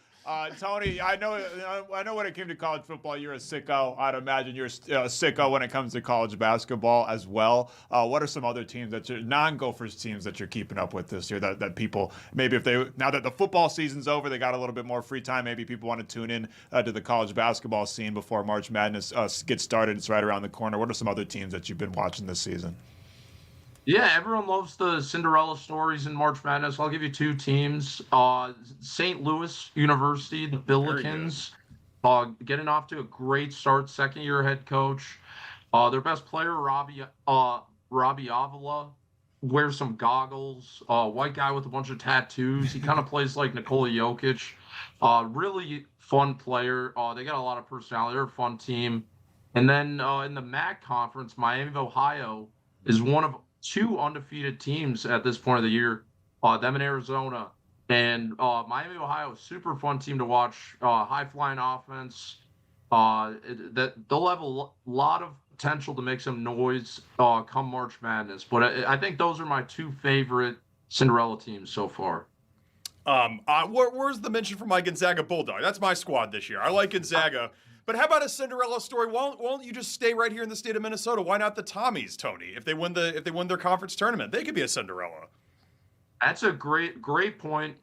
Tony, I know when it came to college football, you're a sicko. I'd imagine you're a sicko when it comes to college basketball as well. What are some other teams non-Gophers teams that you're keeping up with this year that people, maybe now that the football season's over, they got a little bit more free time, maybe people want to tune in to the college basketball scene before March Madness gets started. It's right around the corner. What are some other teams that you've been watching this season? Yeah, everyone loves the Cinderella stories in March Madness. I'll give you two teams. St. Louis University, the Billikens, getting off to a great start, second-year head coach. Their best player, Robbie Avila, wears some goggles, white guy with a bunch of tattoos. He kind of plays like Nikola Jokic. Really fun player. They got a lot of personality. They're a fun team. And then in the MAC conference, Miami of Ohio is one of two undefeated teams at this point of the year, them in Arizona. And Miami, Ohio, super fun team to watch, high-flying offense. They'll have a lot of potential to make some noise come March Madness. But I think those are my two favorite Cinderella teams so far. Where's the mention for my Gonzaga Bulldog? That's my squad this year. I like Gonzaga. But how about a Cinderella story? Why don't you just stay right here in the state of Minnesota? Why not the Tommies, Tony? If they win their conference tournament, they could be a Cinderella. That's a great point.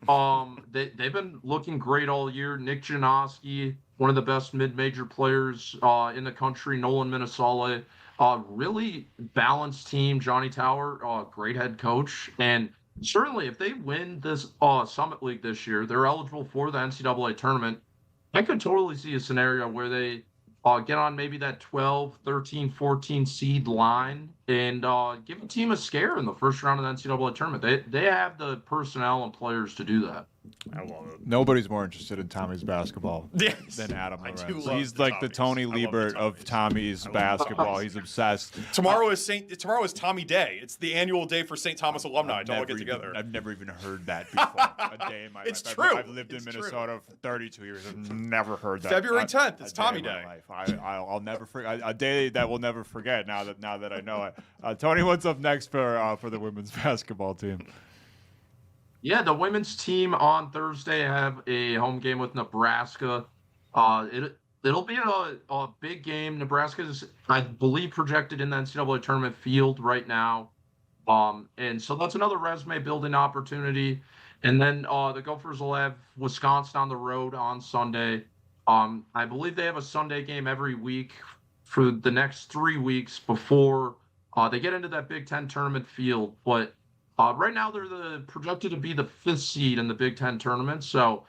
They've been looking great all year. Nick Janoski, one of the best mid-major players in the country. Nolan Minnesota, really balanced team. Johnny Tower, great head coach. And certainly if they win this Summit League this year, they're eligible for the NCAA tournament. I could totally see a scenario where they get on maybe that 12, 13, 14 seed line and give a team a scare in the first round of the NCAA tournament. They have the personnel and players to do that. I love it. Nobody's more interested in Tommy's basketball than Adam Lorenz. He's like the Tony Liebert of Tommy's basketball. He's obsessed. Tomorrow is Tommy Day. It's the annual day for St. Thomas alumni to all get together. I've never even heard that before. A day in my It's life. true. I've lived in Minnesota for 32 years. I've never heard that. February 10th. It's Tommy Day. I'll never forget. A day that we'll never forget. Now that I know it. Tony, what's up next for the women's basketball team? Yeah, the women's team on Thursday have a home game with Nebraska. It'll be a big game. Nebraska is, I believe, projected in the NCAA tournament field right now. And so that's another resume building opportunity. And then the Gophers will have Wisconsin on the road on Sunday. I believe they have a Sunday game every week for the next 3 weeks before they get into that Big Ten tournament field. But right now, they're projected to be the 5th seed in the Big Ten tournament. So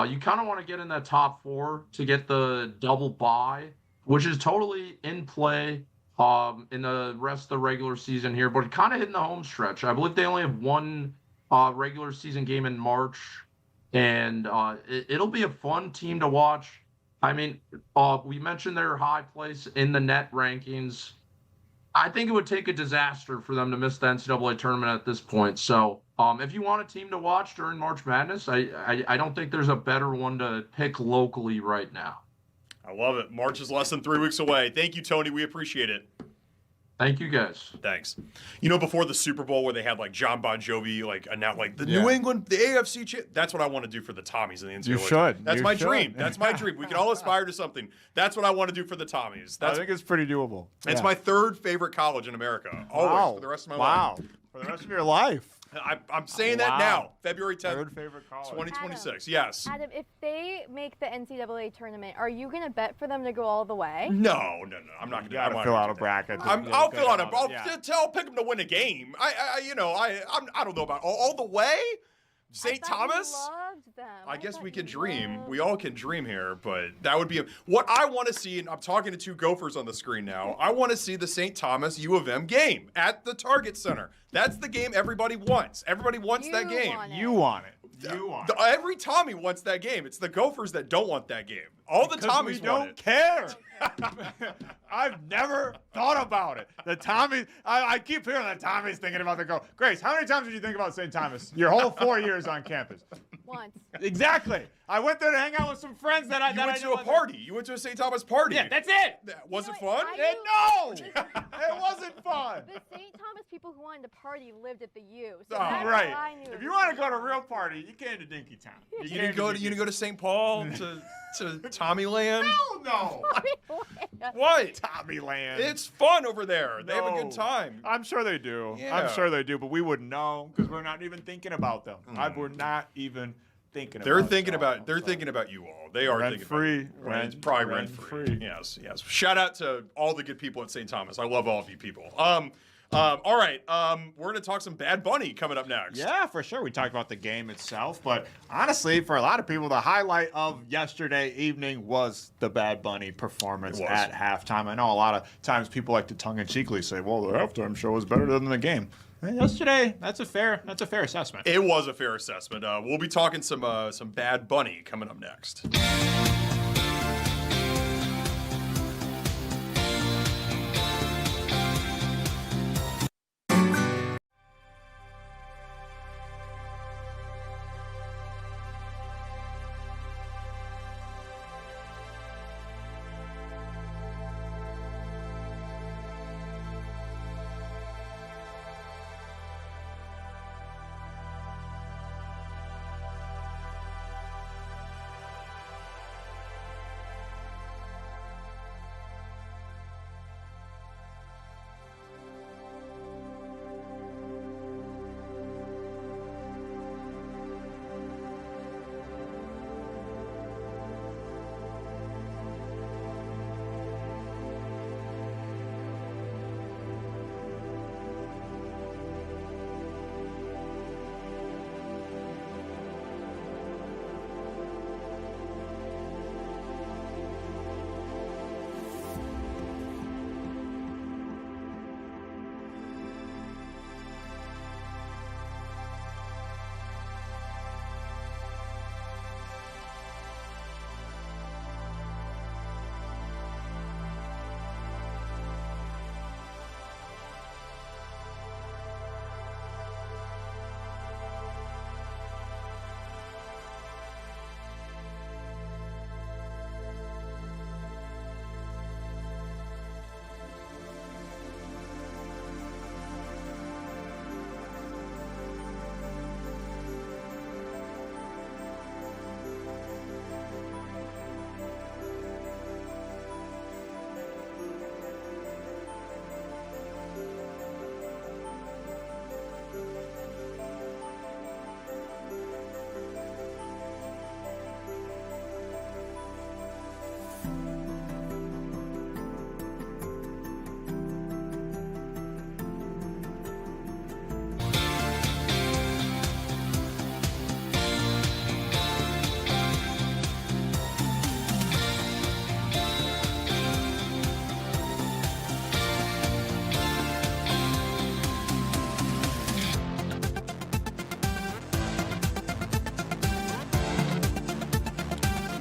you kind of want to get in that top 4 to get the double bye, which is totally in play in the rest of the regular season here. But kind of hitting the home stretch. I believe they only have one regular season game in March. And it'll be a fun team to watch. I mean, we mentioned their high place in the net rankings. I think it would take a disaster for them to miss the NCAA tournament at this point. So, if you want a team to watch during March Madness, I don't think there's a better one to pick locally right now. I love it. March is less than 3 weeks away. Thank you, Tony. We appreciate it. Thank you, guys. Thanks. You know, before the Super Bowl where they had like John Bon Jovi, like announced like the New England, the AFC, that's what I want to do for the Tommies in the NCAA. You should. That's You my should. dream. That's my dream. We can all aspire to something. That's what I want to do for the Tommies. I think it's pretty doable. It's my third favorite college in America. Always for the rest of my life. For the rest of your life. I'm saying that now. February 10th, Third favorite college. 2026. Yes. Adam, if they make the NCAA tournament, are you going to bet for them to go all the way? No. I'm not going to. You got to fill out a bracket. I'll fill out a. I'll pick them to win a game. I don't know about all the way. St. Thomas? Loved them. I guess we can dream. We all can dream here, but that would be what I want to see. And I'm talking to two Gophers on the screen now. I want to see the St. Thomas U of M game at the Target Center. That's the game everybody wants. Everybody wants that game. You want it. Every Tommy wants that game. It's the Gophers that don't want that game. All the Tommies want it. Care. I've never thought about it. The Tommies, I keep hearing that Tommy's thinking about the go. Grace, how many times did you think about St. Thomas your whole 4 years on campus? Once. Exactly. I went there to hang out with some friends that I You went to a party. You went to a St. Thomas party. Yeah, that's it. Was it fun? No, it wasn't fun. The St. Thomas people who wanted to party lived at the U. So Oh, that's right. how I knew If it you was want to fun. go to a real party, you came to Dinkytown. You didn't go to St. Paul to Tommyland? Hell no. What? Tommyland. It's fun over there. They have a good time. I'm sure they do. Yeah. I'm sure they do, but we wouldn't know because we're not even thinking about them. We're not even thinking about them. They're thinking about you all. They are Rent thinking free. about you. It's probably rent free. Yes. Shout out to all the good people at St. Thomas. I love all of you people. All right. We're going to talk some Bad Bunny coming up next. Yeah, for sure. We talked about the game itself, but honestly, for a lot of people, the highlight of yesterday evening was the Bad Bunny performance at halftime. I know a lot of times people like to tongue-in-cheekly say, well, the halftime show was better than the game. And yesterday, that's a fair assessment. It was a fair assessment. We'll be talking some Bad Bunny coming up next.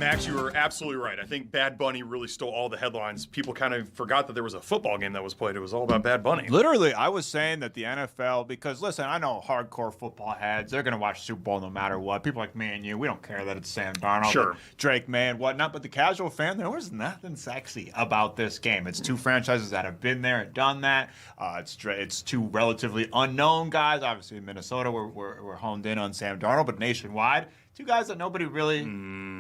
Max, you were absolutely right. I think Bad Bunny really stole all the headlines. People kind of forgot that there was a football game that was played. It was all about Bad Bunny. Literally, I was saying that the NFL, because listen, I know hardcore football heads, they're going to watch Super Bowl no matter what. People like me and you, we don't care that it's Sam Darnold, Sure, Drake May and whatnot, but the casual fan, there was nothing sexy about this game. It's two franchises that have been there and done that. It's two relatively unknown guys. Obviously, in Minnesota, we're honed in on Sam Darnold, but nationwide, two guys that nobody really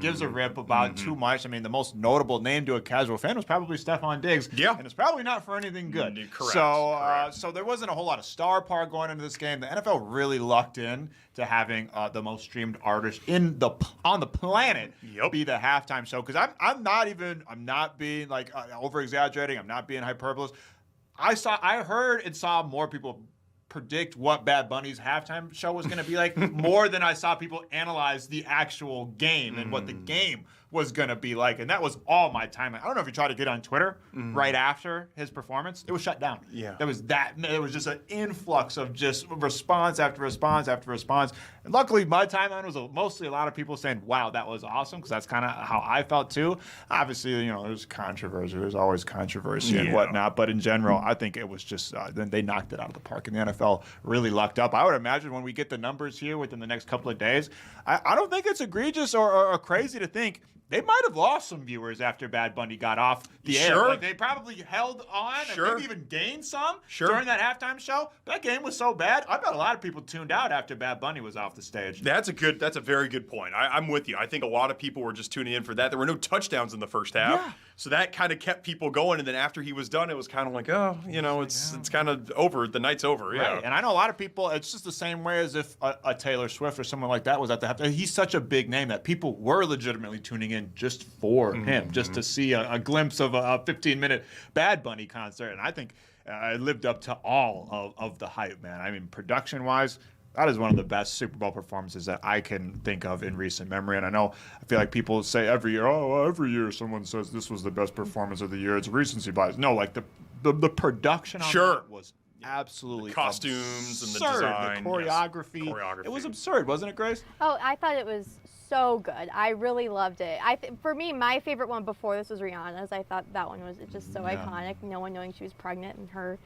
gives a rip about too much. I mean, the most notable name to a casual fan was probably Stephon Diggs. Yeah. And it's probably not for anything good. Correct. So there wasn't a whole lot of star power going into this game. The NFL really lucked in to having the most streamed artist on the planet be the halftime show. Because I'm not being like over exaggerating. I'm not being hyperbolous. I heard and saw more people predict what Bad Bunny's halftime show was going to be like more than I saw people analyze the actual game and what the game was going to be like. And that was all my time. I don't know if you tried to get on Twitter right after his performance. It was shut down. Yeah. There was just an influx of just response after response after response. And luckily, my timeline was mostly a lot of people saying, wow, that was awesome, because that's kind of how I felt too. Obviously, there's controversy. There's always controversy and whatnot. But in general, I think it was just, they knocked it out of the park. And the NFL really lucked up. I would imagine when we get the numbers here within the next couple of days, I don't think it's egregious or crazy to think they might have lost some viewers after Bad Bunny got off the air. Like, they probably held on and maybe even gained some during that halftime show. That game was so bad, I bet a lot of people tuned out after Bad Bunny was off the stage. That's a very good point. I'm with you. I think a lot of people were just tuning in for that. There were no touchdowns in the first half. So that kind of kept people going. And then after he was done, it was kind of like, it's kind of over. The night's over. Right. Yeah. And I know a lot of people, it's just the same way as if a Taylor Swift or someone like that was at the halftime. He's such a big name that people were legitimately tuning in just for him, just to see a glimpse of a 15-minute Bad Bunny concert. And I think it lived up to all of the hype, man. I mean, production-wise, that is one of the best Super Bowl performances that I can think of in recent memory. And I feel like people say every year someone says this was the best performance of the year. It's recency bias. No, like the production on that was absolutely the costumes absurd. And the design, the choreography. It was absurd, wasn't it, Grace? Oh, I thought it was so good. I really loved it. For me, my favorite one before this was Rihanna's. I thought that one was just so iconic. No one knowing she was pregnant and her,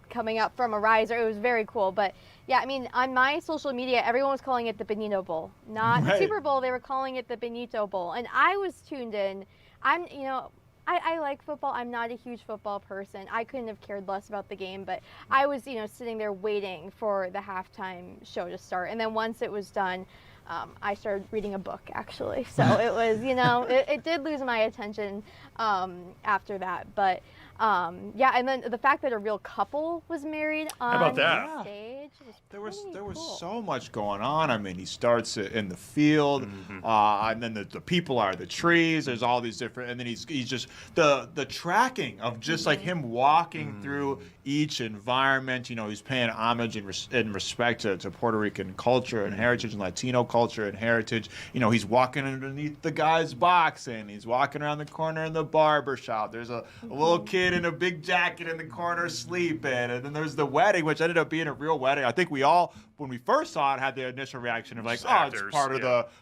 coming up from a riser. It was very cool. But yeah, I mean, on my social media, everyone was calling it the Benito Bowl, not the Super Bowl. They were calling it the Benito Bowl, and I was tuned in. I like football. I'm not a huge football person. I couldn't have cared less about the game, but I was, sitting there waiting for the halftime show to start. And then once it was done, I started reading a book, actually. So it was, it did lose my attention after that. But and then the fact that a real couple was married on stage was there was so much going on. I mean, he starts in the field, and then the people are the trees. There's all these different, and then he's just the tracking of just like him walking through each environment. He's paying homage and respect to Puerto Rican culture and heritage and Latino culture and heritage. He's walking underneath the guy's box, and he's walking around the corner in the barber shop. There's a little kid in a big jacket in the corner sleeping, and then there's the wedding, which ended up being a real wedding. I think we all, when we first saw it, had the initial reaction of like, actors, it's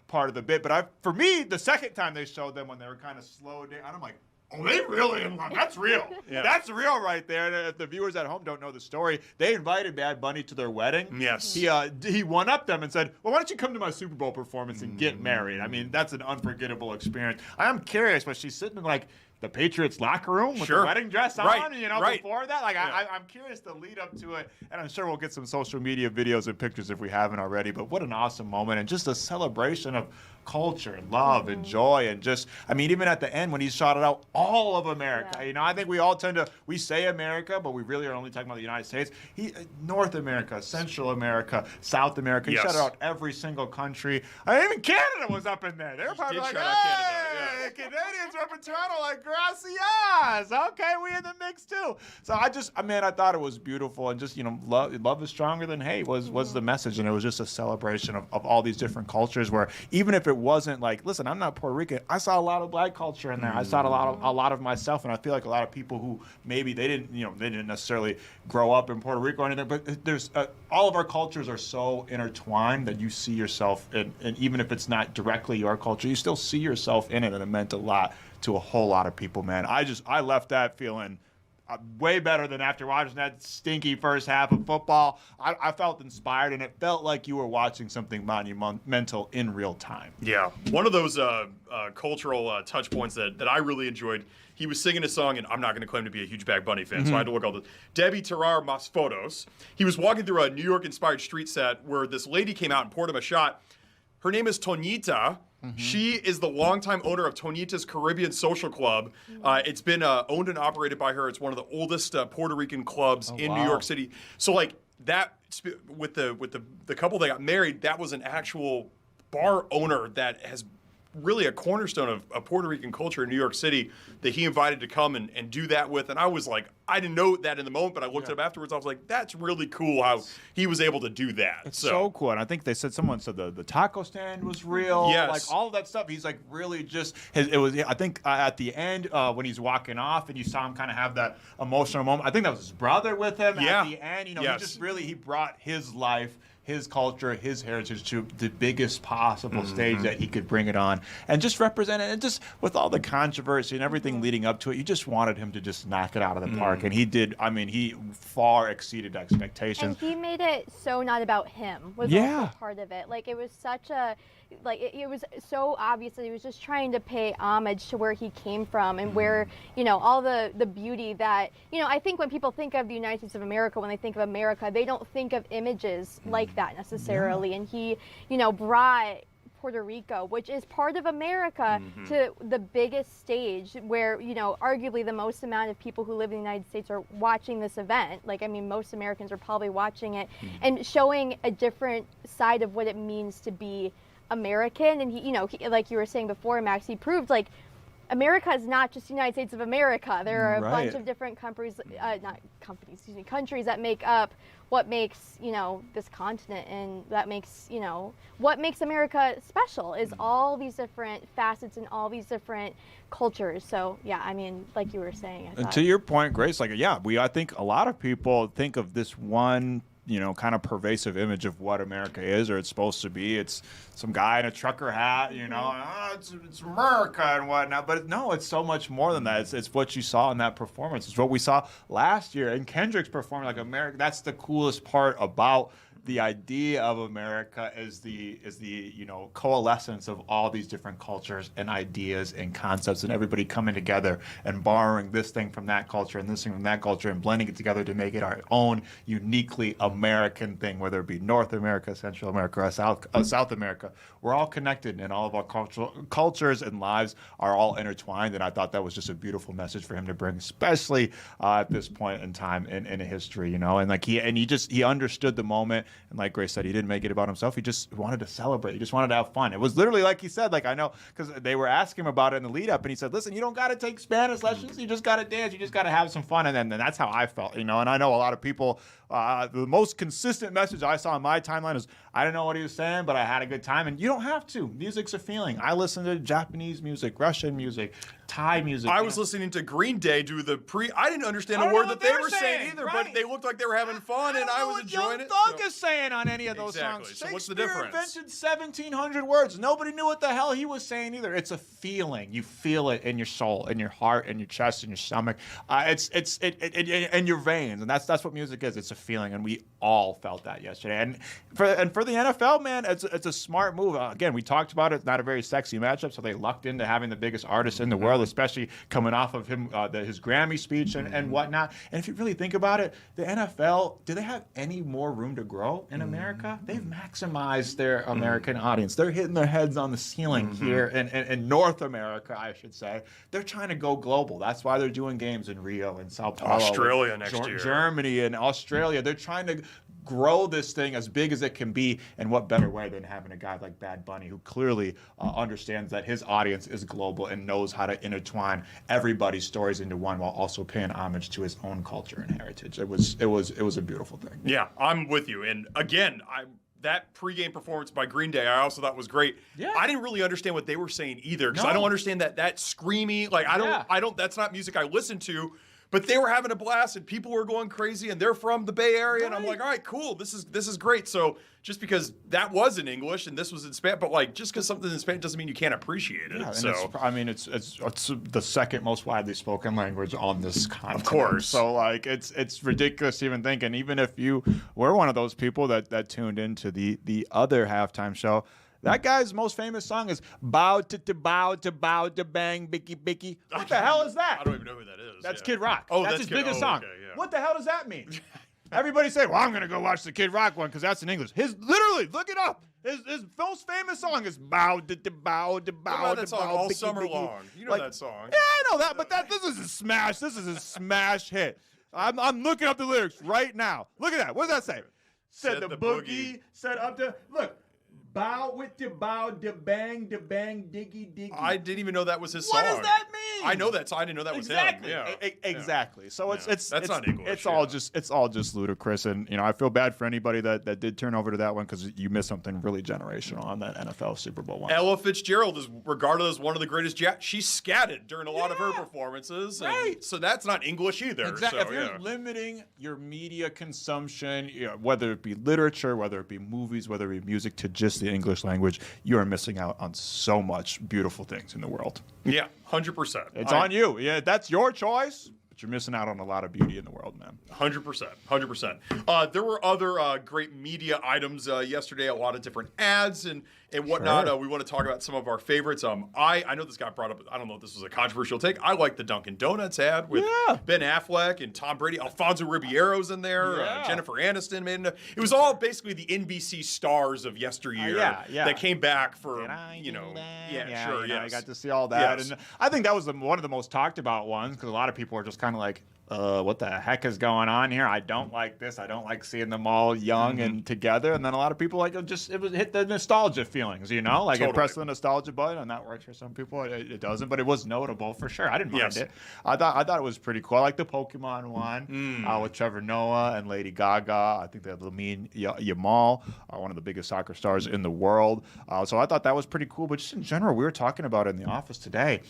part of the bit. But for me, the second time they showed them when they were kind of slowed down, I'm like, oh, they really? That's real. That's real right there. And if the viewers at home don't know the story, they invited Bad Bunny to their wedding. Yes. He one-upped them and said, well, why don't you come to my Super Bowl performance and get married? I mean, that's an unforgettable experience. I'm curious, but she's sitting in like the Patriots locker room with the wedding dress on, before that. Like, I'm curious the lead up to it, and I'm sure we'll get some social media videos and pictures if we haven't already. But what an awesome moment, and just a celebration of culture and love and joy, and just, I mean, even at the end when he shouted out all of America, I think we all we say America, but we really are only talking about the United States. North America, Central America, South America. He shouted out every single country. Even Canada was up in there. They were probably like, hey, Canadians are up in Toronto, like, gracias. Okay, we in the mix too. So I thought it was beautiful, and just, love is stronger than hate was the message, and it was just a celebration of all these different cultures. Where even if it wasn't like, listen, I'm not Puerto Rican, I saw a lot of Black culture in there. I saw a lot of myself, and I feel like a lot of people who maybe they didn't necessarily grow up in Puerto Rico or anything, but there's all of our cultures are so intertwined that you see yourself in, and even if it's not directly your culture, you still see yourself in it, and it meant a lot to a whole lot of people, man. I left that feeling way better than after watching that stinky first half of football. I felt inspired, and it felt like you were watching something monumental in real time. Yeah, one of those cultural touch points that I really enjoyed. He was singing a song, and I'm not going to claim to be a huge Bad Bunny fan, so I had to look all this. Debbie Terrar Mas Fotos. He was walking through a New York-inspired street set where this lady came out and poured him a shot. Her name is Tonita. She is the longtime owner of Tonita's Caribbean Social Club. It's been owned and operated by her. It's one of the oldest Puerto Rican clubs in New York City. So like that, with the couple that got married, that was an actual bar owner that has really a cornerstone of Puerto Rican culture in New York City that he invited to come and do that with. And I was like, I didn't know that in the moment, but I looked it up afterwards. I was like, that's really cool how he was able to do that. It's so cool. And I think someone said the taco stand was real. Yes. Like all of that stuff. He's like really just, it was, I think at the end when he's walking off and you saw him kind of have that emotional moment. I think that was his brother with him at the end. He just really, he brought his life, his culture, his heritage to the biggest possible stage that he could bring it on and just represent it. And just with all the controversy and everything leading up to it, you just wanted him to just knock it out of the park. And he did. I mean, he far exceeded expectations. And he made it so not about him was also part of it. Like it was such a, it was so obvious that he was just trying to pay homage to where he came from and where, all the beauty that, I think when people think of the United States of America, when they think of America, they don't think of images like that necessarily. And he, brought Puerto Rico, which is part of America, to the biggest stage where, arguably the most amount of people who live in the United States are watching this event. Like, I mean, most Americans are probably watching it and showing a different side of what it means to be American. And he, like you were saying before, Max, he proved like America is not just the United States of America. There are a bunch of different countries that make up what makes, this continent, and that makes, what makes America special is all these different facets and all these different cultures. So yeah, I mean, like you were saying. And to your point, Grace, like, I think a lot of people think of this one kind of pervasive image of what America is or it's supposed to be. It's some guy in a trucker hat, it's America and whatnot. But no, it's so much more than that. It's what you saw in that performance. It's what we saw last year in Kendrick's performance. Like America, that's the coolest part about the idea of America is the coalescence of all these different cultures and ideas and concepts and everybody coming together and borrowing this thing from that culture and this thing from that culture and blending it together to make it our own uniquely American thing, whether it be North America, Central America, or South America. We're all connected and all of our cultures and lives are all intertwined, and I thought that was just a beautiful message for him to bring, especially at this point in time in history, and like he understood the moment. And like Grace said, he didn't make it about himself. He just wanted to celebrate. He just wanted to have fun. It was literally like he said, like, I know, because they were asking him about it in the lead up, and he said, listen, you don't got to take Spanish lessons. You just got to dance. You just got to have some fun. And then that's how I felt, And I know a lot of people, the most consistent message I saw on my timeline is, I didn't know what he was saying, but I had a good time. And you don't have to. Music's a feeling. I listen to Japanese music, Russian music, Thai music. I was listening to Green Day do the I didn't understand a word that they were saying either, but they looked like they were having fun, and I was enjoying it. Thug is saying on any of those songs. So what's the difference? Shakespeare invented 1,700 words. Nobody knew what the hell he was saying either. It's a feeling. You feel it in your soul, in your heart, in your chest, in your stomach. It's in your veins, and that's what music is. It's a feeling, and we all felt that yesterday. And for the NFL, man, it's a smart move. Again, we talked about it. It's not a very sexy matchup, so they lucked into having the biggest artist in the world, especially coming off of him his Grammy speech and whatnot. And if you really think about it, the NFL, do they have any more room to grow in America? They've maximized their American audience. They're hitting their heads on the ceiling here in North America, I should say. They're trying to go global. That's why they're doing games in Rio and Sao Paulo, Australia next year, Germany and Australia. They're trying to grow this thing as big as it can be. And what better way than having a guy like Bad Bunny, who clearly understands that his audience is global and knows how to intertwine everybody's stories into one while also paying homage to his own culture and heritage. It was a beautiful thing. Yeah, I'm with you. And again, that pregame performance by Green Day, I also thought was great. Yeah. I didn't really understand what they were saying either, because I No. don't understand that screamy. Like I don't. That's not music I listen to. But they were having a blast, and people were going crazy, and they're from the Bay Area, and I'm like, all right, cool, this is great. So just because that was in English and this was in Spanish, but like just because something's in Spanish doesn't mean you can't appreciate it. Yeah, so it's the second most widely spoken language on this continent. Of course. So like it's ridiculous to even think. And even if you were one of those people that tuned into the other halftime show, that guy's most famous song is "Bow to bow to bow to bang bicky bicky." What the hell is that? I don't even know who that is. That's yeah. Kid Rock. Oh, that's his biggest song. Okay, yeah. What the hell does that mean? Everybody say, "Well, I'm gonna go watch the Kid Rock one because that's in English." Literally, look it up. His most famous song is "Bow to bow to bow What about to that song bow." all bicky, summer bicky. long? You know Like, that song. Yeah, I know that, but this is a smash. This is a smash hit. I'm looking up the lyrics right now. Look at that. What does that say? Said the boogie. Said up to look. Bow with the bow, da bang, diggy, diggy. I didn't even know that was his What song. does that mean? I know that song. I didn't know that was Exactly. him. Yeah. Exactly. So it's That's not English, It's yeah. all just ludicrous, and I feel bad for anybody that did turn over to that one, because you missed something really generational on that NFL Super Bowl one. Ella Fitzgerald is regarded as one of the greatest. She scatted during a lot of her performances, and Right. so that's not English either. Exactly. So, If you're yeah. limiting your media consumption, whether it be literature, whether it be movies, whether it be music, to just the English language, you are missing out on so much beautiful things in the world. Yeah, 100%. It's on you. Yeah, that's your choice, but you're missing out on a lot of beauty in the world, man. 100%. 100%. There were other great media items yesterday, a lot of different ads and whatnot. Sure. We want to talk about some of our favorites. I know this got brought up. I don't know if this was a controversial take. I like the Dunkin' Donuts ad with Ben Affleck and Tom Brady. Alfonso Ribeiro's in there. Yeah. Jennifer Aniston made it. It was all basically the NBC stars of yesteryear that came back for, sure, yes. I got to see all that. Yes. And I think that was one of the most talked about ones, because a lot of people are just kind of like, what the heck is going on here? I don't like this. I don't like seeing them all young and together. And then a lot of people hit the nostalgia feelings, like Totally. it pressed the nostalgia button, and that works for some people. It doesn't, but it was notable for sure. I didn't mind it. I thought it was pretty cool. I like the Pokemon one with Trevor Noah and Lady Gaga. I think they have Lamine Yamal, one of the biggest soccer stars in the world. So I thought that was pretty cool. But just in general, we were talking about it in the office today.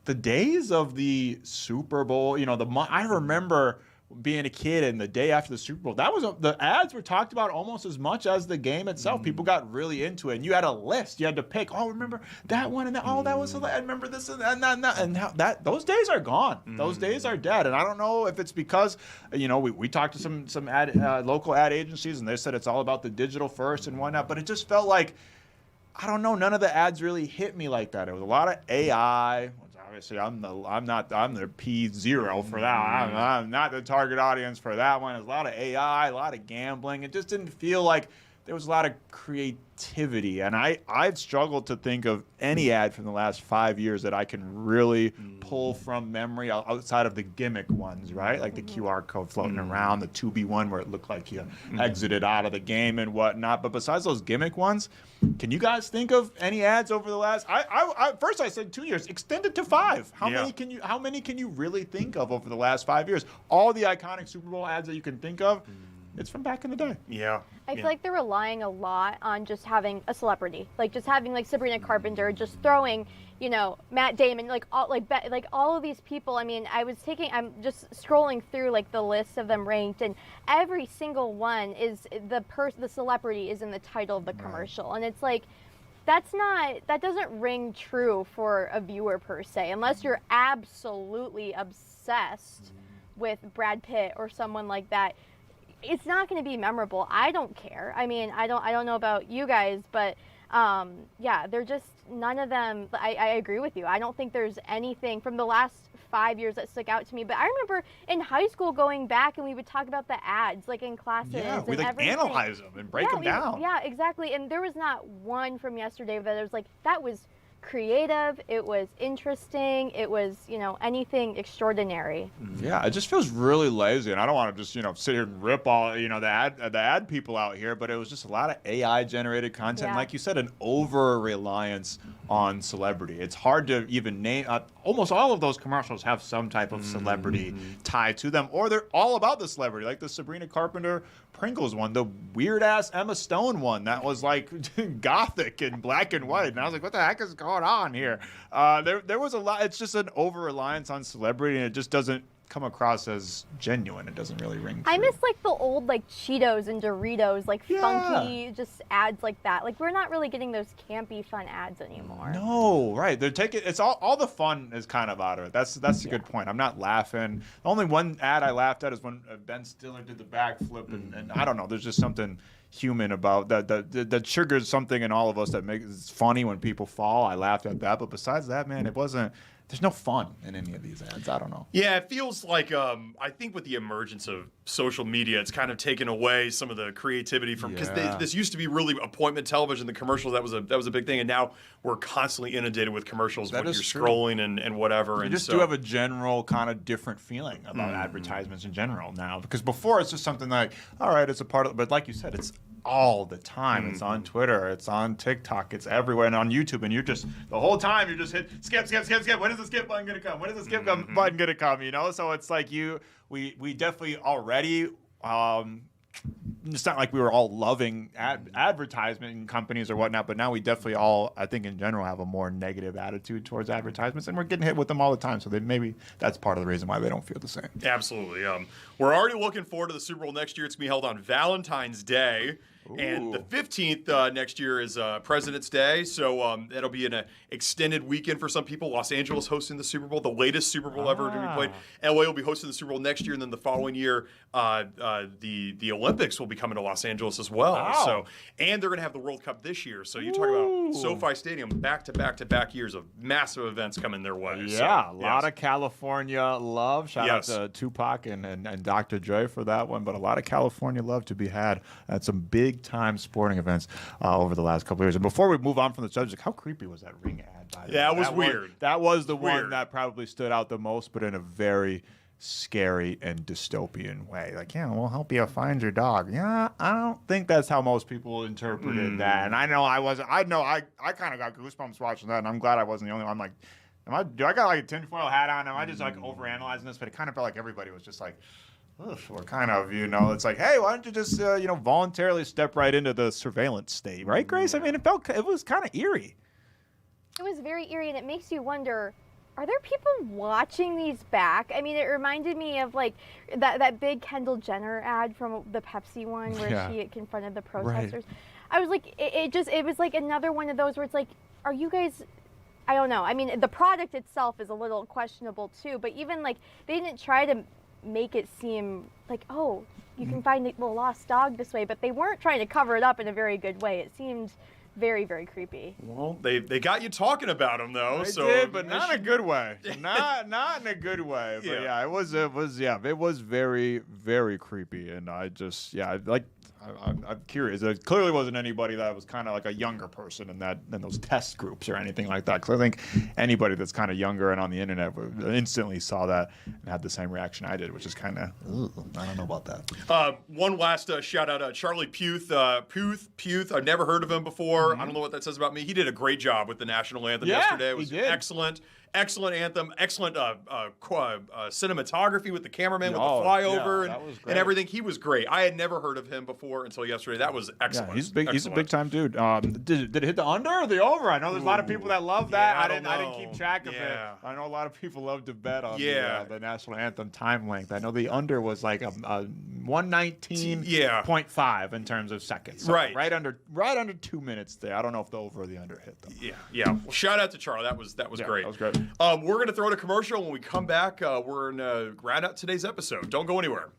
The days of the Super Bowl, I remember being a kid, and the day after the Super Bowl, the ads were talked about almost as much as the game itself. People got really into it, and you had a list. You had to pick. Oh, remember that one, and that. Oh, that was. I remember this and that, and how that. Those days are gone. Those days are dead. And I don't know if it's because, we talked to some local ad agencies, and they said it's all about the digital first and whatnot. But it just felt like, I don't know, none of the ads really hit me like that. It was a lot of AI. Obviously, I'm the P0 for that. I'm not the target audience for that one. There's a lot of AI, a lot of gambling. It just didn't feel like there was a lot of creativity. And I've struggled to think of any ad from the last 5 years that I can really pull from memory outside of the gimmick ones, right? Like the QR code floating around, the 2B one where it looked like you exited out of the game and whatnot. But besides those gimmick ones, can you guys think of any ads over the last? First I said 2 years, extended to 5. How many can you really think of over the last 5 years? All the iconic Super Bowl ads that you can think of, it's from back in the day. Yeah. I feel like they're relying a lot on just having a celebrity, like just having like Sabrina Carpenter, just throwing, Matt Damon, all of these people. I mean, I'm just scrolling through like the list of them ranked, and every single one is the celebrity is in the title of the commercial, and it's like, that doesn't ring true for a viewer per se, unless you're absolutely obsessed with Brad Pitt or someone like that. It's not going to be memorable. I don't care. I mean, I don't know about you guys, but they're just, none of them. I agree with you. I don't think there's anything from the last 5 years that stuck out to me. But I remember in high school going back, and we would talk about the ads, like in classes. Yeah, we and everything. analyze them and break them down. Yeah, exactly. And there was not one from yesterday that I was like, that was creative, it was interesting, it was, anything extraordinary. Yeah, it just feels really lazy, and I don't want to just sit here and rip all the ad people out here, but it was just a lot of AI generated content. Yeah. Like you said, an over reliance on celebrity. It's hard to even name. Almost all of those commercials have some type of celebrity tied to them, or they're all about the celebrity, like the Sabrina Carpenter Pringles one, the weird ass Emma Stone one that was like gothic and black and white, and I was like, what the heck is going on here? There was a lot. It's just an over reliance on celebrity, and it just doesn't come across as genuine. It doesn't really ring true. I miss like the old like Cheetos and Doritos, like funky just ads like that. Like we're not really getting those campy fun ads anymore. No, right. They're taking it's all the fun is kind of out of it. That's a good point. I'm not laughing. The only one ad I laughed at is when Ben Stiller did the backflip, and I don't know. There's just something human about that triggers something in all of us that makes it funny when people fall. I laughed at that, but besides that, man, it wasn't. There's no fun in any of these ads. I don't know. Yeah, it feels like I think with the emergence of social media, it's kind of taken away some of the creativity from because this used to be really appointment television. The commercials that was a big thing, and now we're constantly inundated with commercials when you're scrolling and whatever. You just do have a general kind of different feeling about advertisements in general now, because before it's just something like, all right, it's a part of, but like you said, it's all the time. It's on Twitter, it's on TikTok, it's everywhere, and on YouTube, and you're just the whole time you're just hit skip. When is the skip button gonna come? When is the skip button gonna come? So it's like we definitely already. It's not like we were all loving advertisement companies or whatnot, but now we definitely all, I think in general, have a more negative attitude towards advertisements, and we're getting hit with them all the time. So maybe that's part of the reason why they don't feel the same. Absolutely. We're already looking forward to the Super Bowl next year. It's going to be held on Valentine's Day. Ooh. And the 15th next year is President's Day, so it'll be an extended weekend for some people. Los Angeles hosting the Super Bowl, the latest Super Bowl ever to be played. LA will be hosting the Super Bowl next year, and then the following year, the Olympics will be coming to Los Angeles as well. Wow. So, and they're going to have the World Cup this year. So you talk about SoFi Stadium, back-to-back years of massive events coming their way. Yeah, a lot of California love. Shout out to Tupac and Dr. Dre for that one, but a lot of California love to be had at some big-time sporting events over the last couple of years. And before we move on from the subject, how creepy was that Ring ad, by the way? Yeah, it was weird. That was the one that probably stood out the most, but in a very scary and dystopian way. Like, yeah, we'll help you find your dog. Yeah, I don't think that's how most people interpreted that. And I know I kind of got goosebumps watching that, and I'm glad I wasn't the only one. I'm like, do I got like a tinfoil hat on? Am I just like overanalyzing this? But it kind of felt like everybody was just like, we're kind of, it's like, hey, why don't you just, voluntarily step right into the surveillance state, right, Grace? I mean, it was kind of eerie. It was very eerie, and it makes you wonder, are there people watching these back? I mean, it reminded me of like that big Kendall Jenner ad from the Pepsi one where she confronted the protesters. Right. I was like, it was like another one of those where it's like, are you guys, I don't know. I mean, the product itself is a little questionable too, but even like, they didn't try to make it seem like, oh, you can find the lost dog this way, but they weren't trying to cover it up in a very good way. It seemed very, very creepy. Well, they got you talking about them though. They did, but not in a good way. not in a good way. But yeah, it was very, very creepy, and I'm curious. There clearly wasn't anybody that was kind of like a younger person in those test groups or anything like that. Because I think anybody that's kind of younger and on the internet instantly saw that and had the same reaction I did, which is kind of, I don't know about that. One last shout out, Charlie Puth. Puth. I've never heard of him before. I don't know what that says about me. He did a great job with the national anthem yesterday. It was excellent. Excellent anthem, excellent cinematography with the cameraman with the flyover and everything. He was great. I had never heard of him before until yesterday. That was excellent. Yeah, he's big. He's a big time dude. Did it hit the under or the over? I know there's a lot of people that love that. I didn't keep track of it. I know a lot of people love to bet on the national anthem time length. I know the under was like a 119.5 in terms of seconds. So right under 2 minutes there. I don't know if the over or the under hit though. Yeah. Well, shout out to Charlie. That was great. That was great. We're going to throw in a commercial. When we come back, we're going to round out today's episode. Don't go anywhere.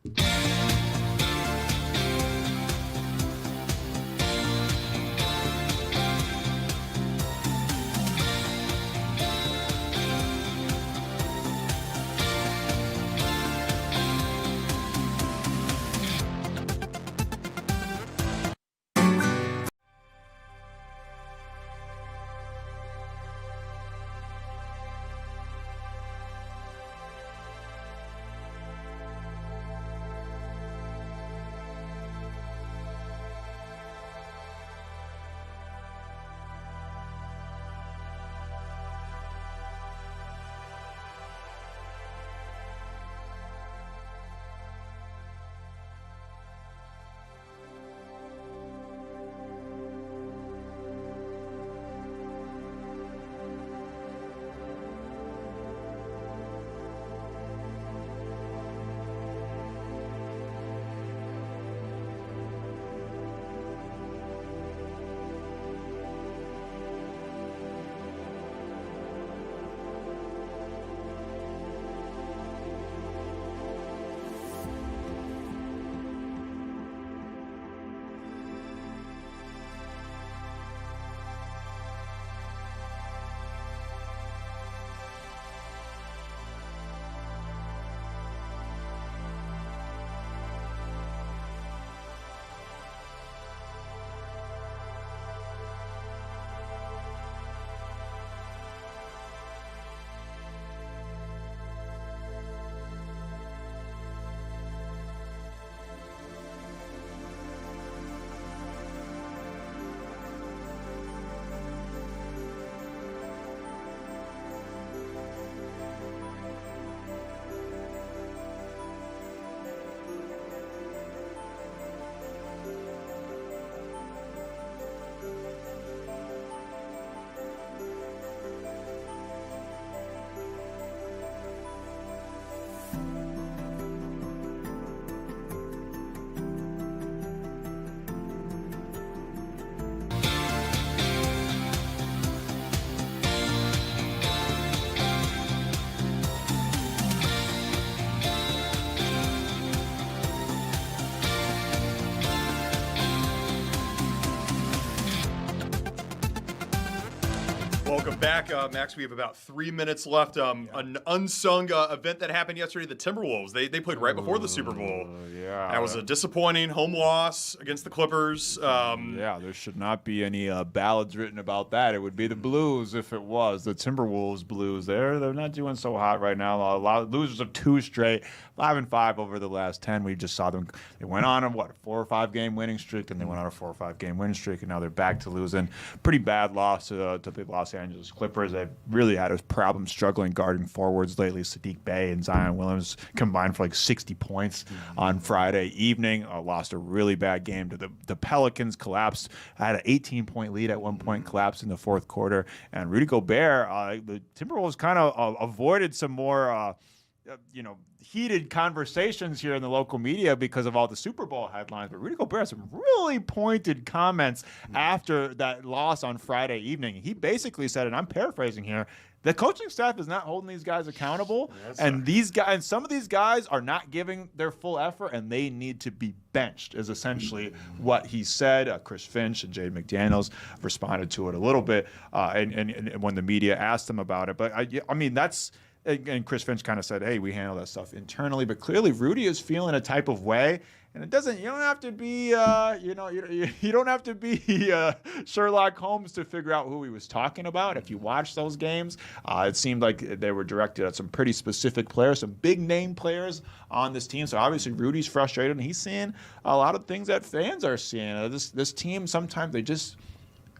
Welcome back, Max. We have about 3 minutes left. An unsung event that happened yesterday. The Timberwolves. They played right before the Super Bowl. Yeah, that was a disappointing home loss against the Clippers. Yeah, there should not be any ballads written about that. It would be the Blues if it was the Timberwolves Blues. They're not doing so hot right now. A lot of losers of 2 straight, 5-5 over the last 10. We just saw them. They went on a 4 or 5 game winning streak, and they went on a 4 or 5 game winning streak, and now they're back to losing. Pretty bad loss to the Los Angeles Clippers. They've really had a problem struggling guarding forwards lately. Sadiq Bey and Zion Williams combined for like 60 points on Friday evening. Lost a really bad game to the Pelicans. Collapsed. Had an 18-point lead at one point. Collapsed in the fourth quarter. And Rudy Gobert, the Timberwolves kind of avoided some more heated conversations here in the local media because of all the Super Bowl headlines. But Rudy Gobert had some really pointed comments after that loss on Friday evening. He basically said, and I'm paraphrasing here, the coaching staff is not holding these guys accountable, and some of these guys are not giving their full effort, and they need to be benched, is essentially what he said. Chris Finch and Jay McDaniels responded to it a little bit, and when the media asked him about it. But I mean, that's. And Chris Finch kind of said, "Hey, we handle that stuff internally." But clearly, Rudy is feeling a type of way, and it doesn't. You don't have to be, you don't have to be Sherlock Holmes to figure out who he was talking about. If you watch those games, it seemed like they were directed at some pretty specific players, some big name players on this team. So obviously, Rudy's frustrated, and he's seeing a lot of things that fans are seeing. This team sometimes they just.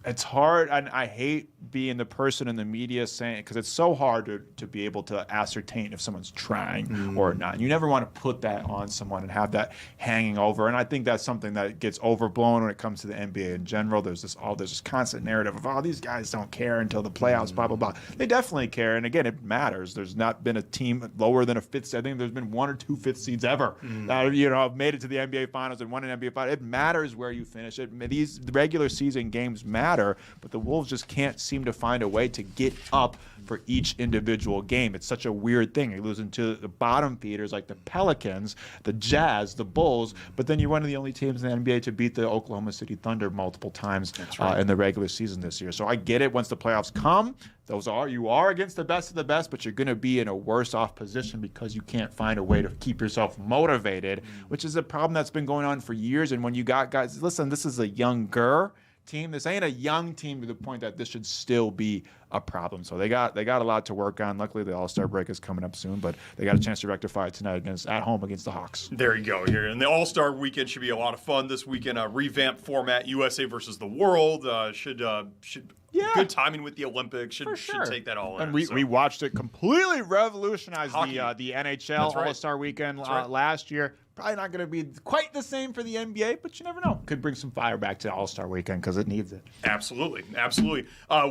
It's hard, and I hate being the person in the media saying, because it's so hard to be able to ascertain if someone's trying or not. You never want to put that on someone and have that hanging over. And I think that's something that gets overblown when it comes to the NBA in general. There's this constant narrative of, these guys don't care until the playoffs, blah, blah, blah. They definitely care. And again, it matters. There's not been a team lower than a fifth seed. I think there's been 1 or 2 fifth seeds ever that have made it to the NBA Finals and won an NBA Finals. It matters where you finish it. These regular season games matter. But the Wolves just can't seem to find a way to get up for each individual game. It's such a weird thing. You're losing to the bottom feeders like the Pelicans, the Jazz, the Bulls, but then you're one of the only teams in the NBA to beat the Oklahoma City Thunder multiple times in the regular season this year. So I get it. Once the playoffs come, you are against the best of the best, but you're going to be in a worse off position because you can't find a way to keep yourself motivated, which is a problem that's been going on for years. And when you got guys, listen, this is a younger team. This ain't a young team to the point that this should still be a problem. So they got a lot to work on. Luckily, the All-Star break is coming up soon, but they got a chance to rectify it tonight at home against the Hawks. There you go. And the All-Star weekend should be a lot of fun this weekend. A revamped format, U.S.A. versus the world. Should good timing with the Olympics. Should take that all in. And we watched it completely revolutionize the NHL All-Star weekend last year. Probably not going to be quite the same for the NBA, but you never know. Could bring some fire back to All-Star weekend because it needs it. Absolutely.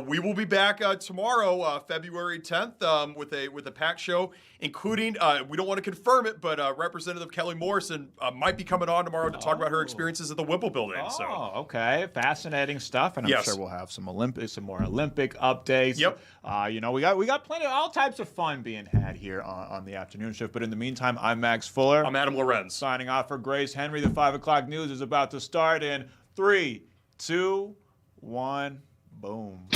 We will be back tomorrow, February 10th, with a packed show, including, we don't want to confirm it, but Representative Kelly Morrison might be coming on tomorrow to talk about her experiences at the Whipple Building. Okay. Fascinating stuff, and I'm sure we'll have some more Olympic updates. Yep. We got plenty of all types of fun being had here on the afternoon shift. But in the meantime, I'm Max Fuller. I'm Adam Lorenz. Signing off for Grace Henry. The 5 o'clock news is about to start in 3, 2, 1, boom.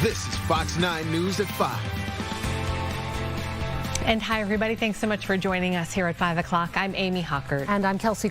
This is Fox 9 News at 5. And hi, everybody. Thanks so much for joining us here at 5 o'clock. I'm Amy Hockert. And I'm Kelsey